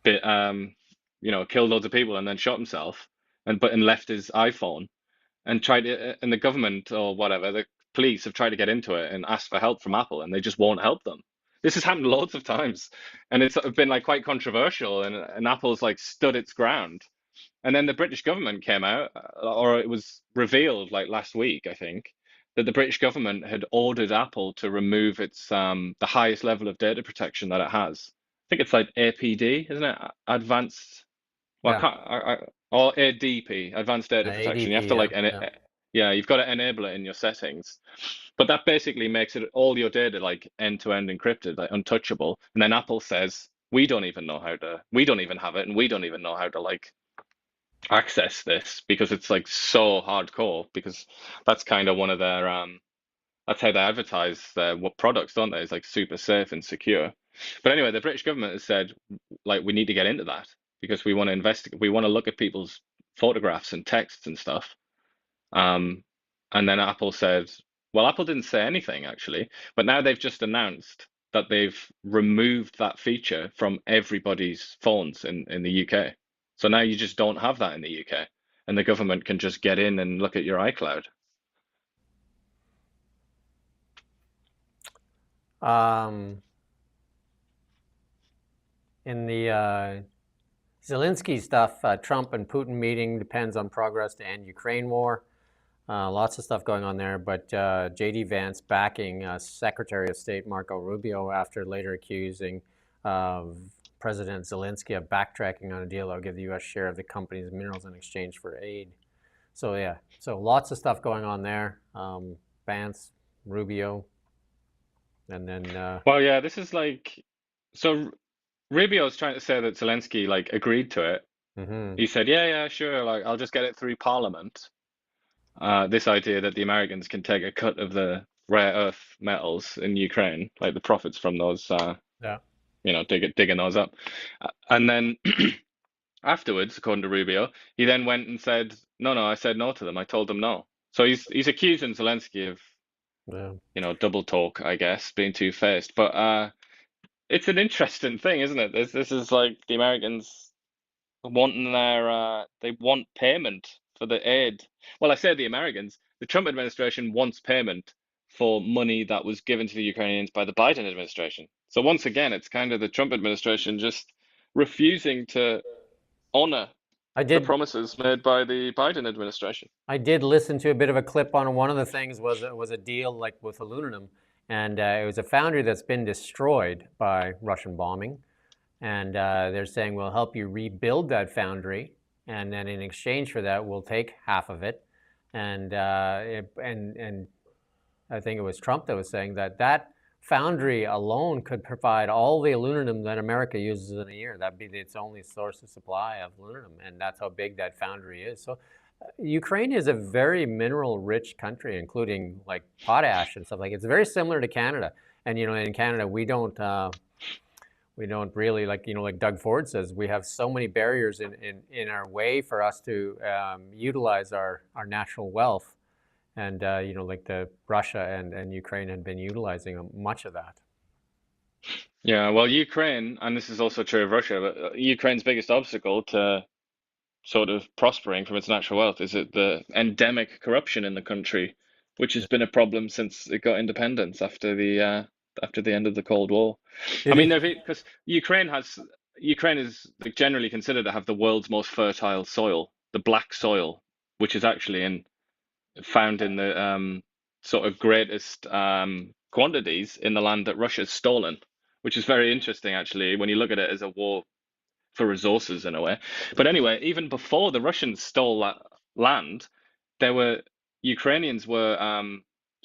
killed loads of people and then shot himself and left his iPhone and and the government or whatever, the police have tried to get into it and ask for help from Apple and they just won't help them. This has happened loads of times and it's been like quite controversial and Apple's like stood its ground. And then the British government came out, or it was revealed like last week, I think, that the British government had ordered Apple to remove its the highest level of data protection that it has. I think it's like APD, isn't it? Advanced, well, Yeah. or ADP, Advanced Data Protection. You have to like, ADP, yeah, you've got to enable it in your settings. But that basically makes it all your data like end-to-end encrypted, like untouchable. And then Apple says, we don't even have it, and we don't even know how to like access this because it's like so hardcore because that's kind of one of their that's how they advertise their what products, don't they? It's like super safe and secure. But anyway, the British government has said like we need to get into that because we want to investigate, we want to look at people's photographs and texts and stuff. And then Apple said, well, Apple didn't say anything actually, but now they've just announced that they've removed that feature from everybody's phones in the UK. So now you just don't have that in the UK, and the government can just get in and look at your iCloud. In the Zelensky stuff, Trump and Putin meeting depends on progress to end Ukraine war. Lots of stuff going on there, but J.D. Vance backing Secretary of State Marco Rubio after later accusing President Zelensky of backtracking on a deal that will give the U.S. share of the company's minerals in exchange for aid. So yeah, so lots of stuff going on there. Vance, Rubio, and then. Well, yeah, this is like so. Rubio's trying to say that Zelensky like agreed to it. Hmm. He said, yeah, sure, like I'll just get it through Parliament. This idea that the Americans can take a cut of the rare earth metals in Ukraine, like the profits from those, Yeah. digging those up. And then afterwards, according to Rubio, he then went and said, no, I said no to them. I told them no. So he's accusing Zelensky of, Yeah. double talk, I guess, being two-faced. But it's an interesting thing, isn't it? This is like the Americans wanting they want payment for the aid. Well, I say the Americans, the Trump administration wants payment for money that was given to the Ukrainians by the Biden administration. So once again, it's kind of the Trump administration just refusing to honor I the did. promises made by the Biden administration. I did listen to a bit of a clip on one of the things was a deal like with aluminum, and it was a foundry that's been destroyed by Russian bombing, and they're saying we'll help you rebuild that foundry, and then in exchange for that we'll take half of it, and and I think it was Trump that was saying that that foundry alone could provide all the aluminum that America uses in a year. That'd be its only source of supply of aluminum, and that's how big that foundry is. So Ukraine is a very mineral-rich country, including like potash and stuff. Like it's very similar to Canada. And in Canada we don't really like Doug Ford says, we have so many barriers in our way for us to utilize our natural wealth. And like the Russia and Ukraine had been utilizing much of that. Yeah, well, Ukraine, and this is also true of Russia, but Ukraine's biggest obstacle to sort of prospering from its natural wealth is the endemic corruption in the country, which has been a problem since it got independence after the end of the Cold War. I mean, because Ukraine is like generally considered to have the world's most fertile soil, the black soil, which is actually found in the sort of greatest quantities in the land that Russia's stolen, which is very interesting actually when you look at it as a war for resources in a way. But anyway, even before the Russians stole that land, Ukrainians were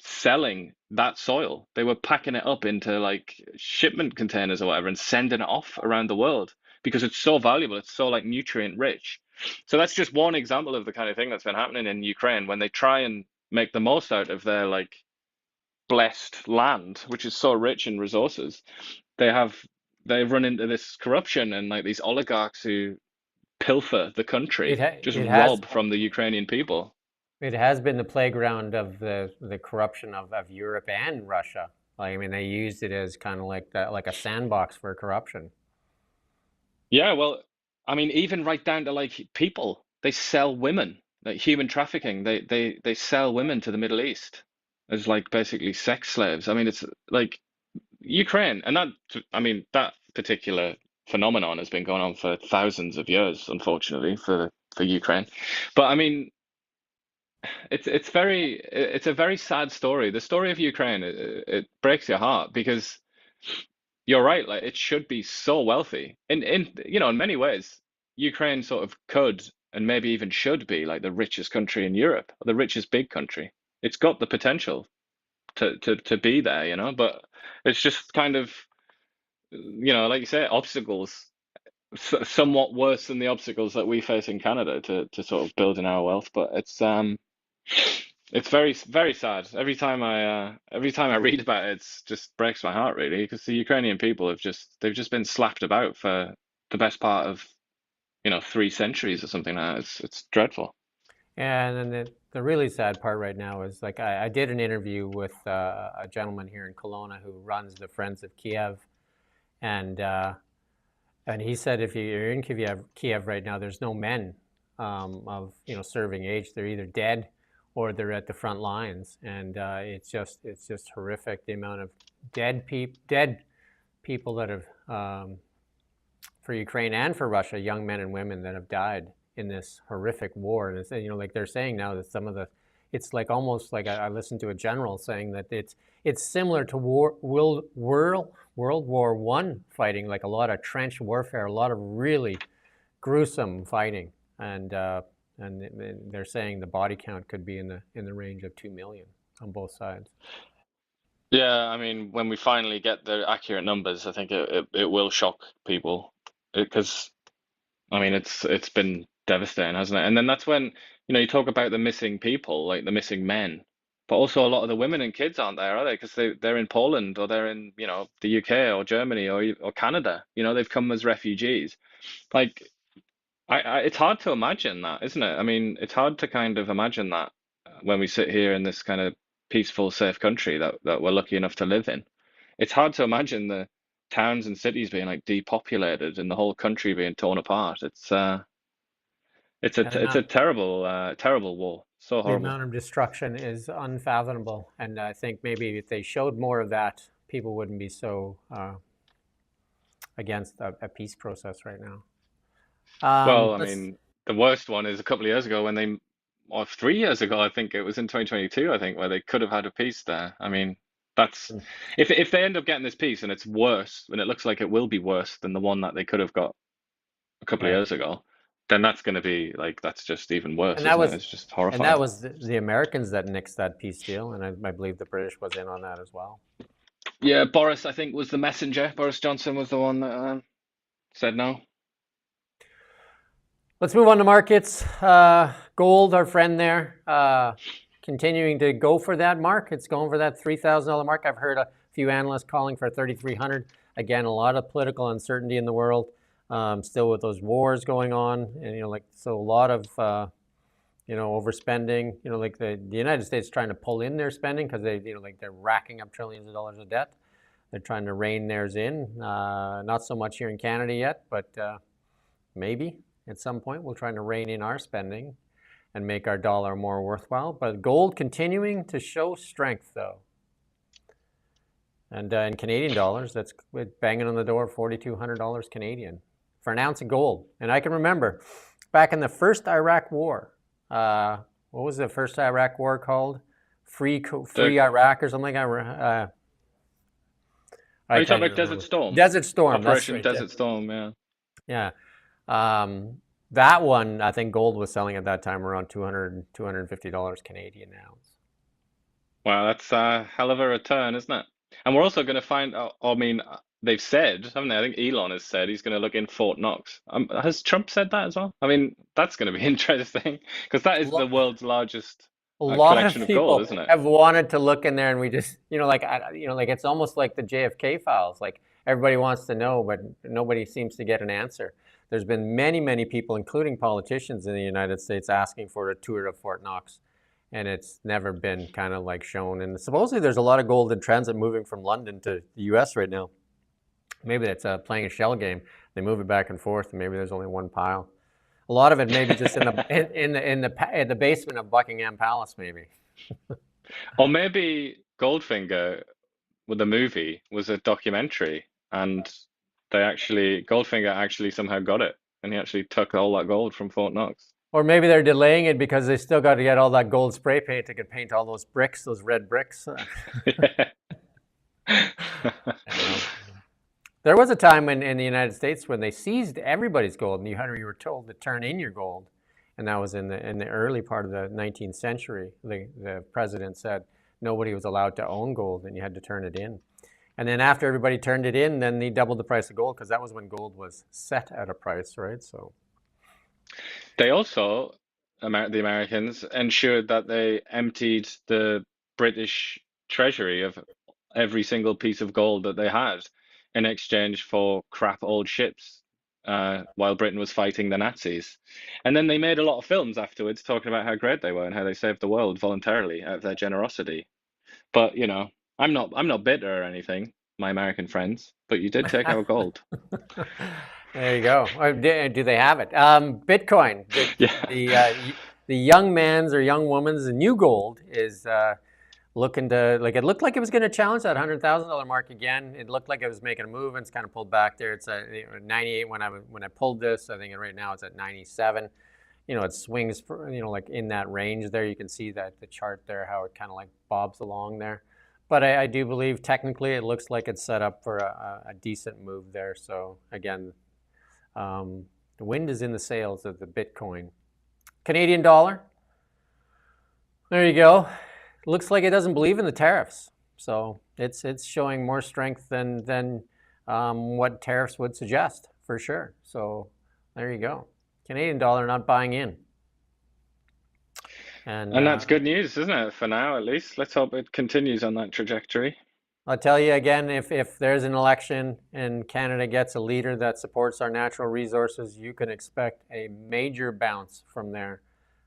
selling that soil. They were packing it up into like shipment containers or whatever and sending it off around the world because it's so valuable. It's so like nutrient rich. So that's just one example of the kind of thing that's been happening in Ukraine when they try and make the most out of their like blessed land, which is so rich in resources. They've run into this corruption and like these oligarchs who pilfer the country, just rob from the Ukrainian people. It has been the playground of the corruption of Europe and Russia. Like, I mean, they used it as kind of like a sandbox for corruption. Yeah, well, I mean, even right down to like people, they sell women, like human trafficking. They sell women to the Middle East as like basically sex slaves. I mean, it's like Ukraine, and that particular phenomenon has been going on for thousands of years, unfortunately, for Ukraine. But I mean, it's a very sad story. The story of Ukraine, it breaks your heart because you're right, like it should be so wealthy. In many ways, Ukraine sort of could and maybe even should be like the richest country in Europe, the richest big country. It's got the potential to be there, but it's just kind of, like you say, obstacles, somewhat worse than the obstacles that we face in Canada to sort of building our wealth. But it's very, very sad. Every time I read about it, it just breaks my heart really, because the Ukrainian people they've just been slapped about for the best part of 3 centuries or something like that. It's dreadful. And then the really sad part right now is like I did an interview with a gentleman here in Kelowna who runs the Friends of Kiev, and he said if you're in Kiev right now, there's no men of serving age. They're either dead or they're at the front lines, and it's just horrific, the amount of dead people that have for Ukraine and for Russia, young men and women that have died in this horrific war. And it's, like they're saying now that it's like almost like I listened to a general saying that it's similar to World War I fighting, like a lot of trench warfare, a lot of really gruesome fighting, and they're saying the body count could be in the range of 2 million on both sides. Yeah, I mean, when we finally get the accurate numbers, I think it will shock people because I mean it's been devastating, hasn't it? And then that's when, you talk about the missing people, like the missing men, but also a lot of the women and kids aren't there, are they? Because they're in Poland or they're in, the UK or Germany or Canada. They've come as refugees. Like it's hard to imagine that, isn't it? I mean, it's hard to kind of imagine that when we sit here in this kind of peaceful, safe country that we're lucky enough to live in. It's hard to imagine the towns and cities being like depopulated and the whole country being torn apart. And It's a terrible terrible war. So the horrible. amount of destruction is unfathomable. And I think maybe if they showed more of that, people wouldn't be so against a peace process right now. Well, I Let's mean, the worst one is a couple of years ago when or 3 years ago, I think it was in 2022, I think, where they could have had a peace there. I mean, that's if they end up getting this peace and it's worse, and it looks like it will be worse than the one that they could have got a couple of right. years ago, then that's going to be like that's just even worse, And that isn't it? was It's just and that horrifying. was the Americans that nixed that peace deal, and I believe the British was in on that as well. Yeah, Boris, I think, was the messenger. Boris Johnson was the one that said no. Let's move on to markets. Gold, our friend there, continuing to go for that mark. It's going for that $3,000 mark. I've heard a few analysts calling for 3,300. Again, a lot of political uncertainty in the world, still with those wars going on, and so a lot of overspending. Like the United States trying to pull in their spending because they're racking up trillions of dollars of debt. They're trying to rein theirs in. Not so much here in Canada yet, but maybe. At some point, we're trying to rein in our spending and make our dollar more worthwhile. But gold continuing to show strength, though. And in Canadian dollars, that's banging on the door of $4,200 Canadian for an ounce of gold. And I can remember back in the first Iraq War, what was the first Iraq War called? Free Iraq or something like that. Are you talking about Desert Storm? Desert Storm. Operation That's right. Desert Storm, yeah. Yeah. That one, I think gold was selling at that time around $250 Canadian an ounce. Wow, that's a hell of a return, isn't it? And we're also going to find out, I mean, they've said, haven't they? I think Elon has said he's going to look in Fort Knox. Has Trump said that as well? I mean, that's going to be interesting because that is the world's largest collection of gold, isn't it? Have wanted to look in there, and we just, like it's almost like the JFK files. Like everybody wants to know, but nobody seems to get an answer. There's been many, many people, including politicians in the United States, asking for a tour of Fort Knox, and it's never been kind of like shown. And supposedly there's a lot of gold in transit moving from London to the U.S. right now. Maybe that's playing a shell game. They move it back and forth, and maybe there's only one pile. A lot of it maybe just in the basement of Buckingham Palace, maybe. Or maybe Goldfinger, with the movie, was a documentary, and Goldfinger actually somehow got it, and he actually took all that gold from Fort Knox. Or maybe they're delaying it because they still got to get all that gold spray paint. They could paint all those bricks, those red bricks. There was a time in the United States when they seized everybody's gold, and you were told to turn in your gold, and that was in the early part of the 19th century. The president said nobody was allowed to own gold, and you had to turn it in. And then after everybody turned it in, then they doubled the price of gold because that was when gold was set at a price, right? So they also, the Americans, ensured that they emptied the British treasury of every single piece of gold that they had in exchange for crap old ships while Britain was fighting the Nazis. And then they made a lot of films afterwards talking about how great they were and how they saved the world voluntarily out of their generosity. But, I'm not bitter or anything, my American friends, but you did take our gold. There you go. Do they have it? Bitcoin, the young man's or young woman's new gold is looking to, it looked like it was going to challenge that $100,000 mark again. It looked like it was making a move, and it's kind of pulled back there. It's at 98 when I pulled this. I think right now it's at 97. It swings for, like in that range there. You can see that the chart there, how it kind of like bobs along there. But I do believe technically it looks like it's set up for a decent move there. So again, the wind is in the sails of the Bitcoin. Canadian dollar. There you go. Looks like it doesn't believe in the tariffs. So it's showing more strength than what tariffs would suggest, for sure. So there you go. Canadian dollar not buying in. And that's good news, isn't it? For now, at least. Let's hope it continues on that trajectory. I'll tell you again, if there's an election and Canada gets a leader that supports our natural resources, you can expect a major bounce from there.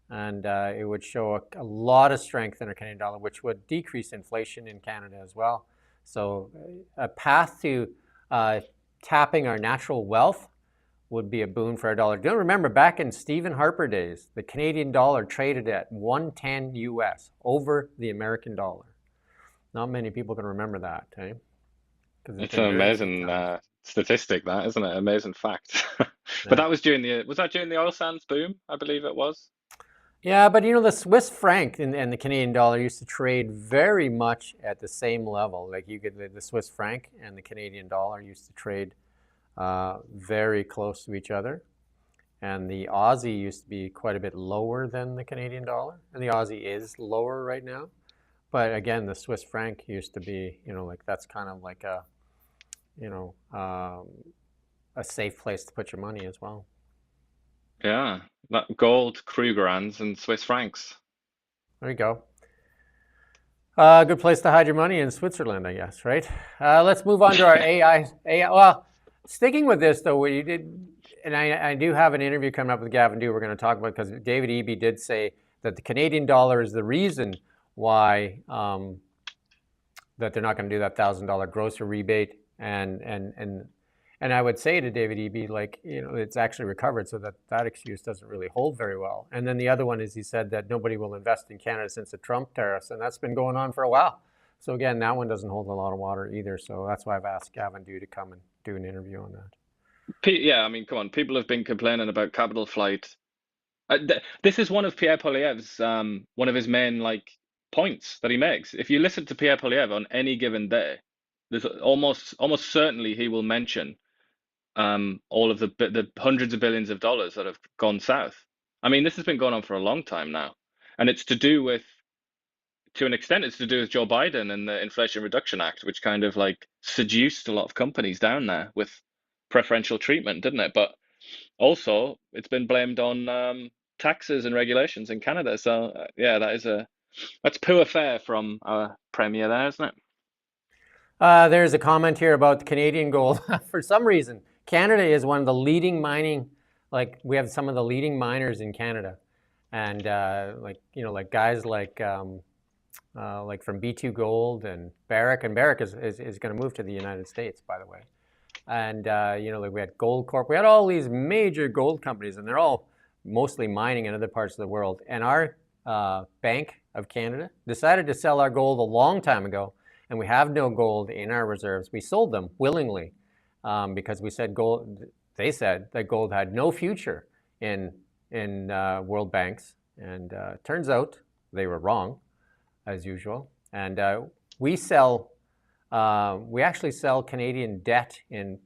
And it would show a lot of strength in our Canadian dollar, which would decrease inflation in Canada as well. So a path to tapping our natural wealth would be a boon for our dollar. Don't remember, back in Stephen Harper days, the Canadian dollar traded at 110 US over the American dollar. Not many people can remember that, eh? It's an amazing statistic, that, isn't it? Amazing fact. But that was during the oil sands boom, I believe it was? Yeah, but you know, the Swiss franc and the Canadian dollar used to trade very much at the same level. Like you could, the Swiss franc and the Canadian dollar used to trade very close to each other. And the Aussie used to be quite a bit lower than the Canadian dollar. And the Aussie is lower right now. But again, the Swiss franc used to be, you know, like that's kind of like a, you know, a safe place to put your money as well. Yeah, that gold, Krugerrands, and Swiss francs. There you go. Good place to hide your money in Switzerland, I guess, right? Let's move on to our AI. Well, sticking with this though, we did, and I do have an interview coming up with Gavin Dew we're going to talk about, because David Eby did say that the Canadian dollar is the reason why that they're not going to do that $1,000 grocery rebate, and I would say to David Eby, like, you know, it's actually recovered, so that excuse doesn't really hold very well. And then the other one is he said that nobody will invest in Canada since the Trump tariffs, and that's been going on for a while. So again, that one doesn't hold a lot of water either. So that's why I've asked Gavin Dew to come and do an interview on that. Yeah, I mean, come on, people have been complaining about capital flight. This is one of Pierre Poilievre's one of his main points that he makes. If you listen to Pierre Poilievre on any given day, there's almost certainly he will mention all of the hundreds of billions of dollars that have gone south. I mean, this has been going on for a long time now, and it's to do with, to an extent, it's to do with Joe Biden and the Inflation Reduction Act, which kind of seduced a lot of companies down there with preferential treatment, didn't it? But also, it's been blamed on taxes and regulations in Canada. So yeah, that's poor fare from our premier there, isn't it? There's a comment here about the Canadian gold. For some reason, Canada is one of the leading mining, we have some of the leading miners in Canada. And guys like from B2 Gold and Barrick is going to move to the United States, by the way. And, we had Goldcorp. We had all these major gold companies, and they're all mostly mining in other parts of the world. And our Bank of Canada decided to sell our gold a long time ago, and we have no gold in our reserves. We sold them willingly because we said they said that gold had no future in world banks. And turns out they were wrong, as usual. And we actually sell Canadian debt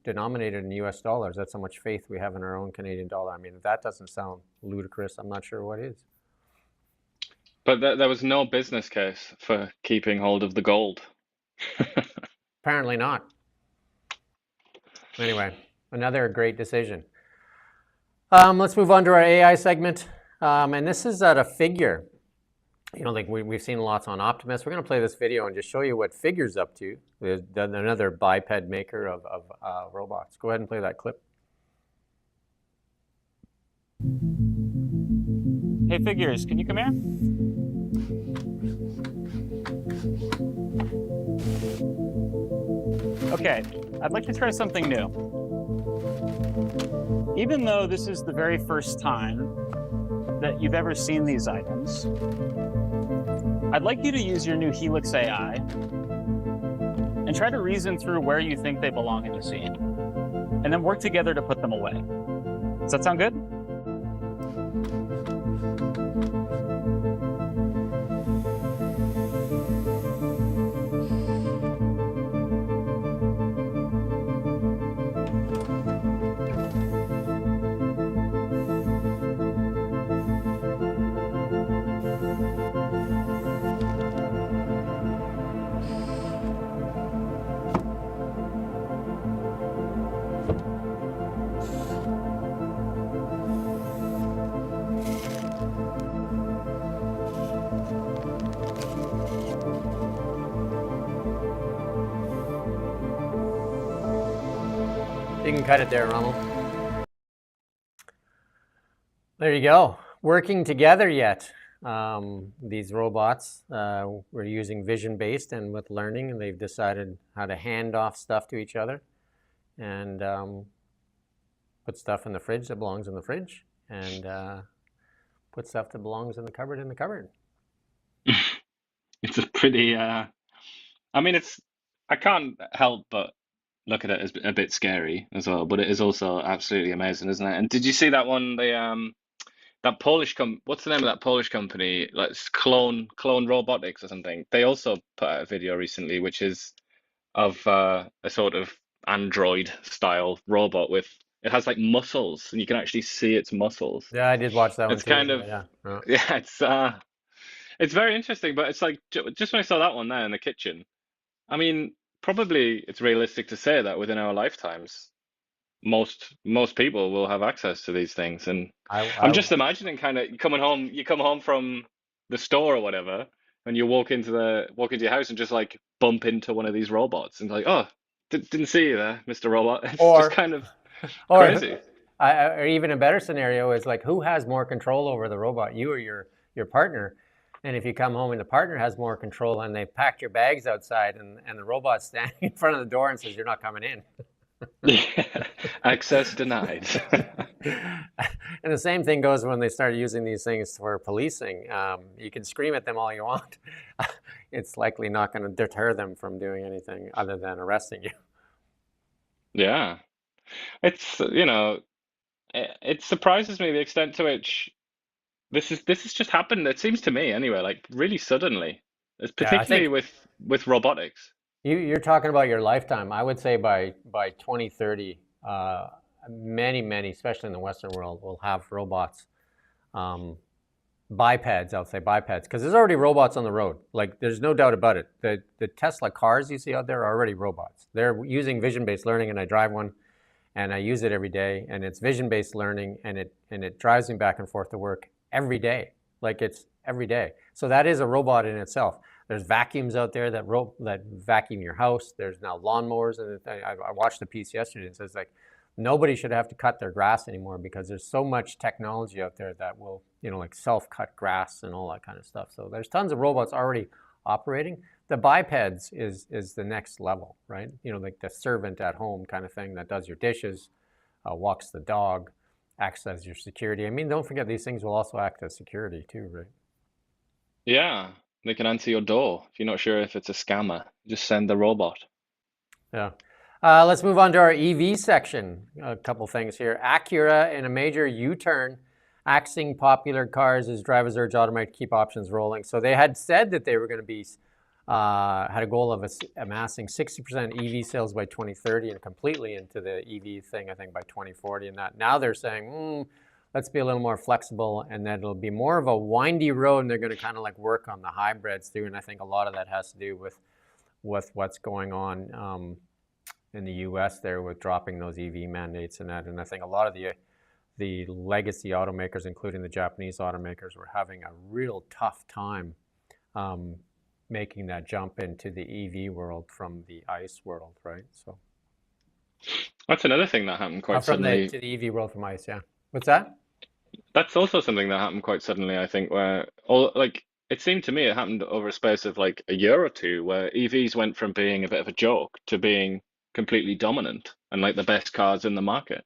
denominated in US dollars. That's how much faith we have in our own Canadian dollar. I mean, if that doesn't sound ludicrous, I'm not sure what is. But there was no business case for keeping hold of the gold. Apparently not. Anyway, another great decision. Let's move on to our AI segment. And this is at a Figure. We've seen lots on Optimus. We're going to play this video and just show you what Figure's up to. Another biped maker of robots. Go ahead and play that clip. Hey, Figures, can you come here? Okay, I'd like to try something new. Even though this is the very first time that you've ever seen these items, I'd like you to use your new Helix AI and try to reason through where you think they belong in the scene, and then work together to put them away. Does that sound good? You can cut it there, Ronald. There you go. Working together yet. These robots were using vision-based and with learning, and they've decided how to hand off stuff to each other and put stuff in the fridge that belongs in the fridge and put stuff that belongs in the cupboard in the cupboard. It's a pretty, I mean, I can't help but look at it as a bit scary as well, but it is also absolutely amazing, isn't it? And did you see that one, that Polish what's the name of that Polish company? Like Clone Robotics or something. They also put out a video recently, which is of a sort of Android style robot it has like muscles, and you can actually see its muscles. Yeah, I did watch that one It's too. kind of yeah. It's very interesting, but it's like just when I saw that one there in the kitchen, I mean, probably it's realistic to say that within our lifetimes, most people will have access to these things. And I'm just imagining kind of you come home from the store or whatever, and you walk into your house and just like bump into one of these robots and like, oh, didn't see you there, Mr. Robot. It's just kind of crazy. Or even a better scenario is like, who has more control over the robot, you or your partner? And if you come home and the partner has more control and they've packed your bags outside and the robot's standing in front of the door and says, you're not coming in. Yeah. Access denied. And the same thing goes when they start using these things for policing. You can scream at them all you want. It's likely not going to deter them from doing anything other than arresting you. Yeah. It's, it surprises me the extent to which this has just happened. It seems to me anyway, like really suddenly, particularly with robotics. You're talking about your lifetime. I would say by 2030, many, especially in the Western world, will have robots, bipeds. I'll say bipeds, because there's already robots on the road. Like, there's no doubt about it. The Tesla cars you see out there are already robots. They're using vision-based learning, and I drive one, and I use it every day. And it's vision-based learning, and it drives me back and forth to work every day. Like, it's every day. So that is a robot in itself. There's vacuums out there that vacuum your house. There's now lawnmowers. And I watched the piece yesterday. It says, like, nobody should have to cut their grass anymore because there's so much technology out there that will, like self-cut grass and all that kind of stuff. So there's tons of robots already operating. The bipeds is the next level, right? Like the servant at home kind of thing that does your dishes, walks the dog, acts as your security. I mean, don't forget these things will also act as security too, right? Yeah. They can answer your door. If you're not sure if it's a scammer, just send the robot. Yeah. Let's move on to our EV section. A couple things here. Acura in a major U-turn, axing popular cars as drivers urge automakers to keep options rolling. So they had said that they were going to be, had a goal of amassing 60% EV sales by 2030 and completely into the EV thing, I think, by 2040. And that now they're saying, let's be a little more flexible, and then it'll be more of a windy road, and they're going to kind of like work on the hybrids too. And I think a lot of that has to do with what's going on in the U.S. there with dropping those EV mandates and that. And I think a lot of the legacy automakers, including the Japanese automakers, were having a real tough time making that jump into the EV world from the ICE world, right? So that's another thing that happened quite suddenly. To the EV world from ICE, yeah. What's that? That's also something that happened quite suddenly, I think, where it seemed to me it happened over a space of like a year or two, where EVs went from being a bit of a joke to being completely dominant and like the best cars in the market.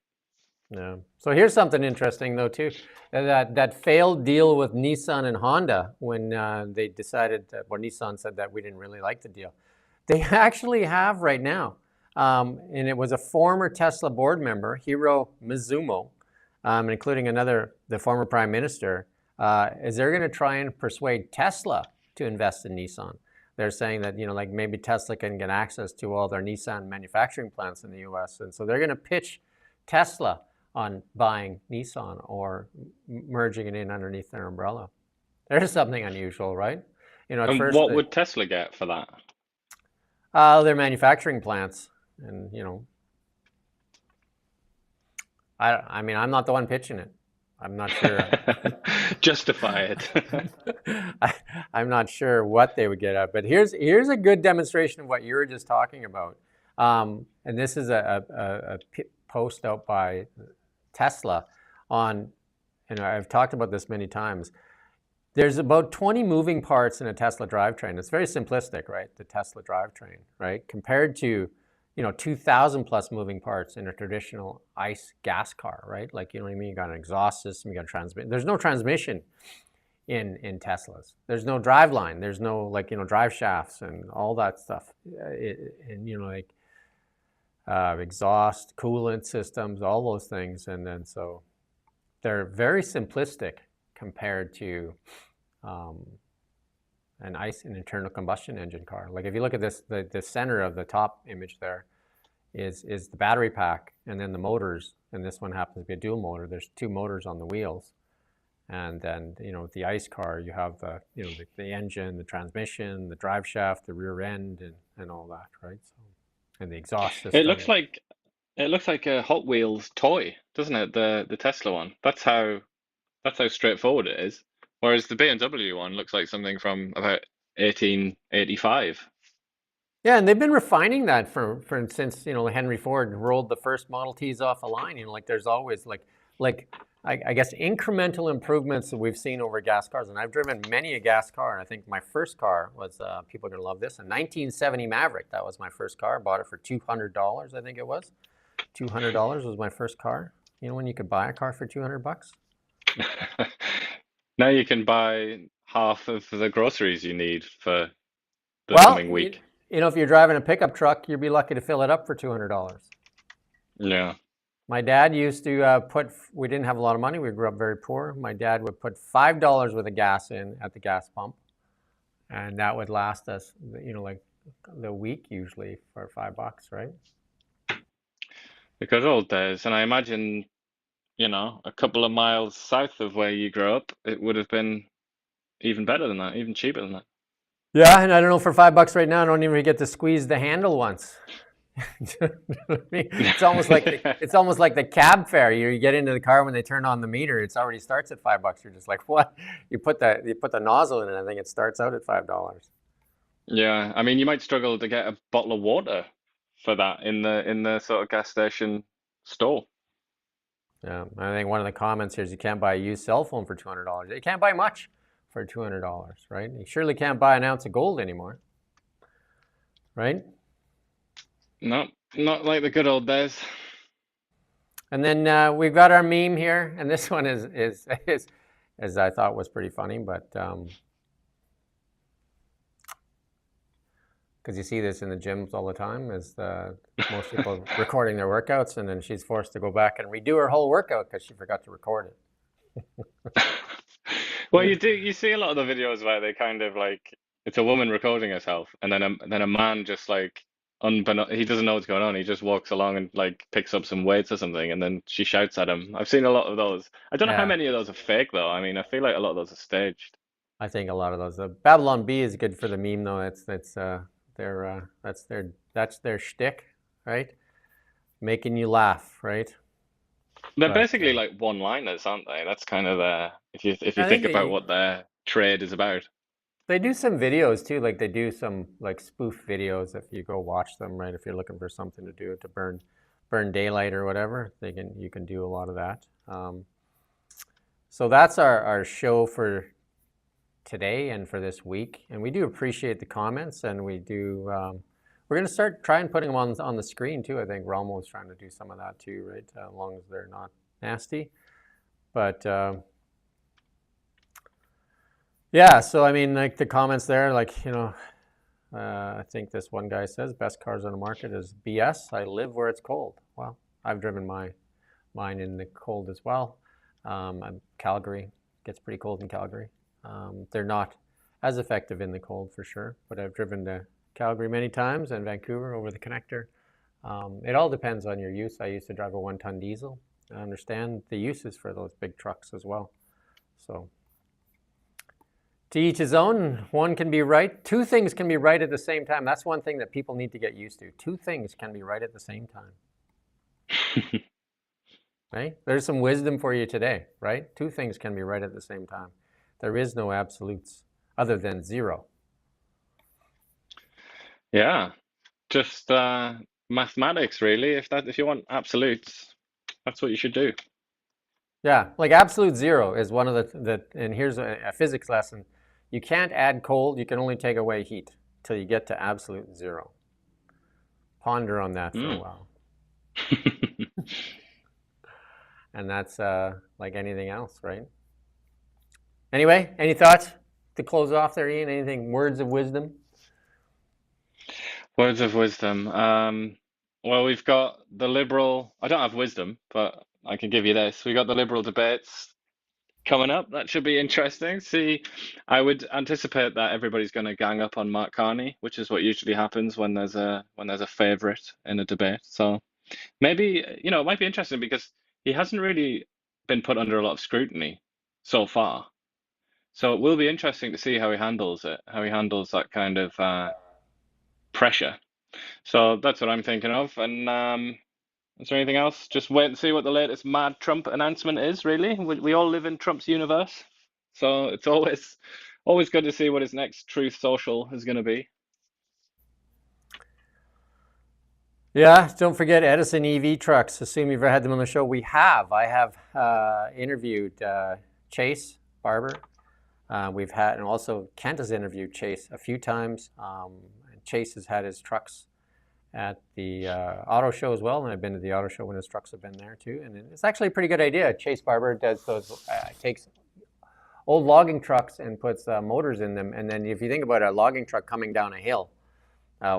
Yeah. So here's something interesting though too, that failed deal with Nissan and Honda when they decided when Nissan said that we didn't really like the deal. They actually have right now, and it was a former Tesla board member, Hiro Mizumo, including the former prime minister, is they're going to try and persuade Tesla to invest in Nissan. They're saying that, like maybe Tesla can get access to all their Nissan manufacturing plants in the US. And so they're going to pitch Tesla on buying Nissan or merging it in underneath their umbrella. There's something unusual, right? And first, what would Tesla get for that? Their manufacturing plants. And, I mean, I'm not the one pitching it. I'm not sure. Justify it. I'm not sure what they would get at, but here's a good demonstration of what you were just talking about. And this is a post out by Tesla on, and I've talked about this many times. There's about 20 moving parts in a Tesla drivetrain. It's very simplistic, right? The Tesla drivetrain, right? Compared to, 2,000 plus moving parts in a traditional ICE gas car, right? Like, you know what I mean? You got an exhaust system, you got a transmission. There's no transmission in Teslas. There's no drive line. There's no drive shafts and all that stuff. Exhaust, coolant systems, all those things. And then so they're very simplistic compared to an internal combustion engine car. Like if you look at this, the center of the top image there is the battery pack, and then the motors, and this one happens to be a dual motor. There's 2 motors on the wheels. And then, with the ICE car, you have the engine, the transmission, the drive shaft, the rear end, and all that, right? So, and the exhaust system. It looks like a Hot Wheels toy, doesn't it? The Tesla one. That's how straightforward it is. Whereas the BMW one looks like something from about 1885. Yeah, and they've been refining that since Henry Ford rolled the first Model Ts off the line. There's always I guess incremental improvements that we've seen over gas cars. And I've driven many a gas car. And I think my first car was, people are going to love this, a 1970 Maverick. That was my first car. Bought it for $200, I think it was. $200 was my first car. You know when you could buy a car for $200? Now you can buy half of the groceries you need for the coming week. If you're driving a pickup truck, you'd be lucky to fill it up for $200. Yeah. My dad used to we didn't have a lot of money. We grew up very poor. My dad would put $5 worth of gas in at the gas pump. And that would last us, the week usually for $5, right? The good old days. And I imagine, a couple of miles south of where you grew up, it would have been even better than that, even cheaper than that. Yeah, and I don't know, for $5 right now, I don't even get to squeeze the handle once. It's almost like the cab fare. You get into the car when they turn on the meter. It already starts at $5. You're just like, what? You put the nozzle in, and I think it starts out at $5. Yeah, I mean, you might struggle to get a bottle of water for that in the sort of gas station store. Yeah, I think one of the comments here is you can't buy a used cell phone for $200. You can't buy much for $200, right? You surely can't buy an ounce of gold anymore, right? No, not like the good old days. And then we've got our meme here, and this one is as I thought was pretty funny, but because you see this in the gyms all the time, is most people recording their workouts, and then she's forced to go back and redo her whole workout because she forgot to record it. Well, you see a lot of the videos where they kind of it's a woman recording herself, and then a man just he doesn't know what's going on. He just walks along and picks up some weights or something, and then she shouts at him. I've seen a lot of those. I don't know how many of those are fake though. I mean, I feel like a lot of those are staged. I think a lot of those. Babylon Bee is good for the meme though. That's their shtick, right? Making you laugh, right? They're basically like one-liners, aren't they? That's kind of if you think about what their trade is about. They do some videos too, they do some spoof videos if you go watch them, right? If you're looking for something to do to burn daylight or whatever, you can do a lot of that. So that's our show for today and for this week, and we do appreciate the comments, and we do. We're going to try and putting them on the screen too. I think Romo is trying to do some of that too, right? As long as they're not nasty, but. Yeah, so I mean, the comments there, I think this one guy says, best cars on the market is BS. I live where it's cold. Well, I've driven mine in the cold as well. Calgary gets pretty cold in Calgary. They're not as effective in the cold for sure, but I've driven to Calgary many times and Vancouver over the connector. It all depends on your use. I used to drive a 1-ton diesel. I understand the uses for those big trucks as well. So. To each his own. One can be right. 2 things can be right at the same time. That's one thing that people need to get used to. 2 things can be right at the same time. Right? There's some wisdom for you today, right? 2 things can be right at the same time. There is no absolutes other than 0. Yeah. Just mathematics, really. If you want absolutes, that's what you should do. Yeah, like absolute zero is one of the and here's a physics lesson. You can't add cold, you can only take away heat till you get to absolute zero. Ponder on that for a while. And that's like anything else, right? Anyway, any thoughts to close off there, Ian? Anything, words of wisdom? Words of wisdom. Well, we've got the Liberal, I don't have wisdom, but I can give you this. We got the Liberal debates coming up. That should be interesting. See, I would anticipate that everybody's going to gang up on Mark Carney, which is what usually happens when there's a favorite in a debate. So maybe, it might be interesting because he hasn't really been put under a lot of scrutiny so far. So it will be interesting to see how he handles it, how he handles that kind of pressure. So that's what I'm thinking of. And is there anything else? Just wait and see what the latest mad Trump announcement is, really. We all live in Trump's universe. So it's always good to see what his next Truth Social is going to be. Yeah, don't forget Edison EV trucks. Assume you've ever had them on the show. I have interviewed Chase Barber. We've had, and also Kent has interviewed Chase a few times. Chase has had his trucks at the auto show as well, and I've been to the auto show when his trucks have been there too. And it's actually a pretty good idea. Chase Barber does those, takes old logging trucks and puts motors in them. And then if you think about a logging truck coming down a hill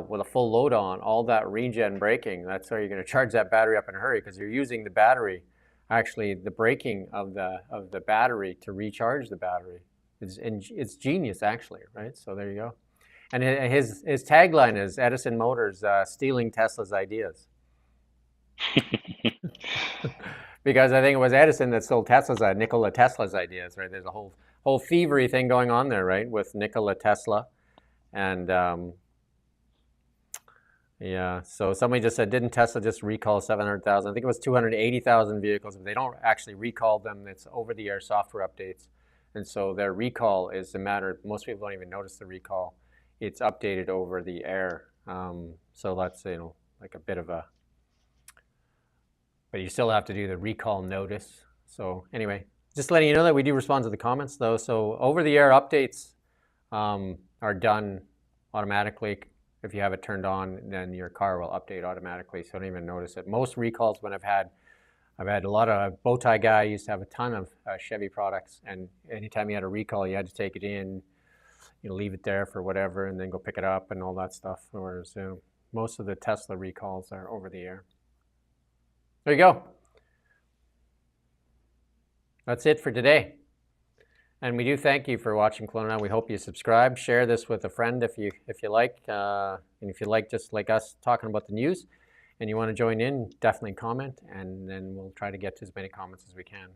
with a full load on, all that regen braking, that's how you're going to charge that battery up in a hurry, because you're using the battery, actually the braking of the battery to recharge the battery. It's genius, actually, right? So there you go. And his tagline is Edison Motors stealing Tesla's ideas. Because I think it was Edison that stole Nikola Tesla's ideas, right? There's a whole thievery thing going on there, right, with Nikola Tesla. And yeah, so somebody just said, didn't Tesla just recall 700,000? I think it was 280,000 vehicles. But they don't actually recall them. It's over-the-air software updates. And so their recall is a matter, most people don't even notice the recall. It's updated over the air. So that's, like a bit of a, but you still have to do the recall notice. So anyway, just letting you know that we do respond to the comments though. So over the air updates are done automatically. If you have it turned on, then your car will update automatically. So don't even notice it. Most recalls when I've had a lot of Bowtie Guy used to have a ton of Chevy products, and anytime you had a recall, you had to take it in, leave it there for whatever, and then go pick it up and all that stuff. Whereas most of the Tesla recalls are over the air. There you go. That's it for today. And we do thank you for watching Kelowna Now. We hope you subscribe, share this with a friend if you like, and if you like just like us talking about the news, and you want to join in, definitely comment, and then we'll try to get to as many comments as we can.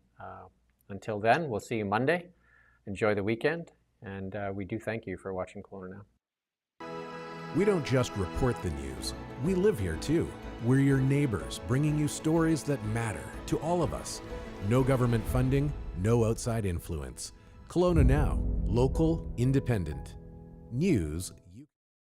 Until then, we'll see you Monday. Enjoy the weekend, and we do thank you for watching Kelowna Now. We don't just report the news, we live here too. We're your neighbors, bringing you stories that matter to all of us. No government funding, no outside influence. Kelowna Now, local, independent. News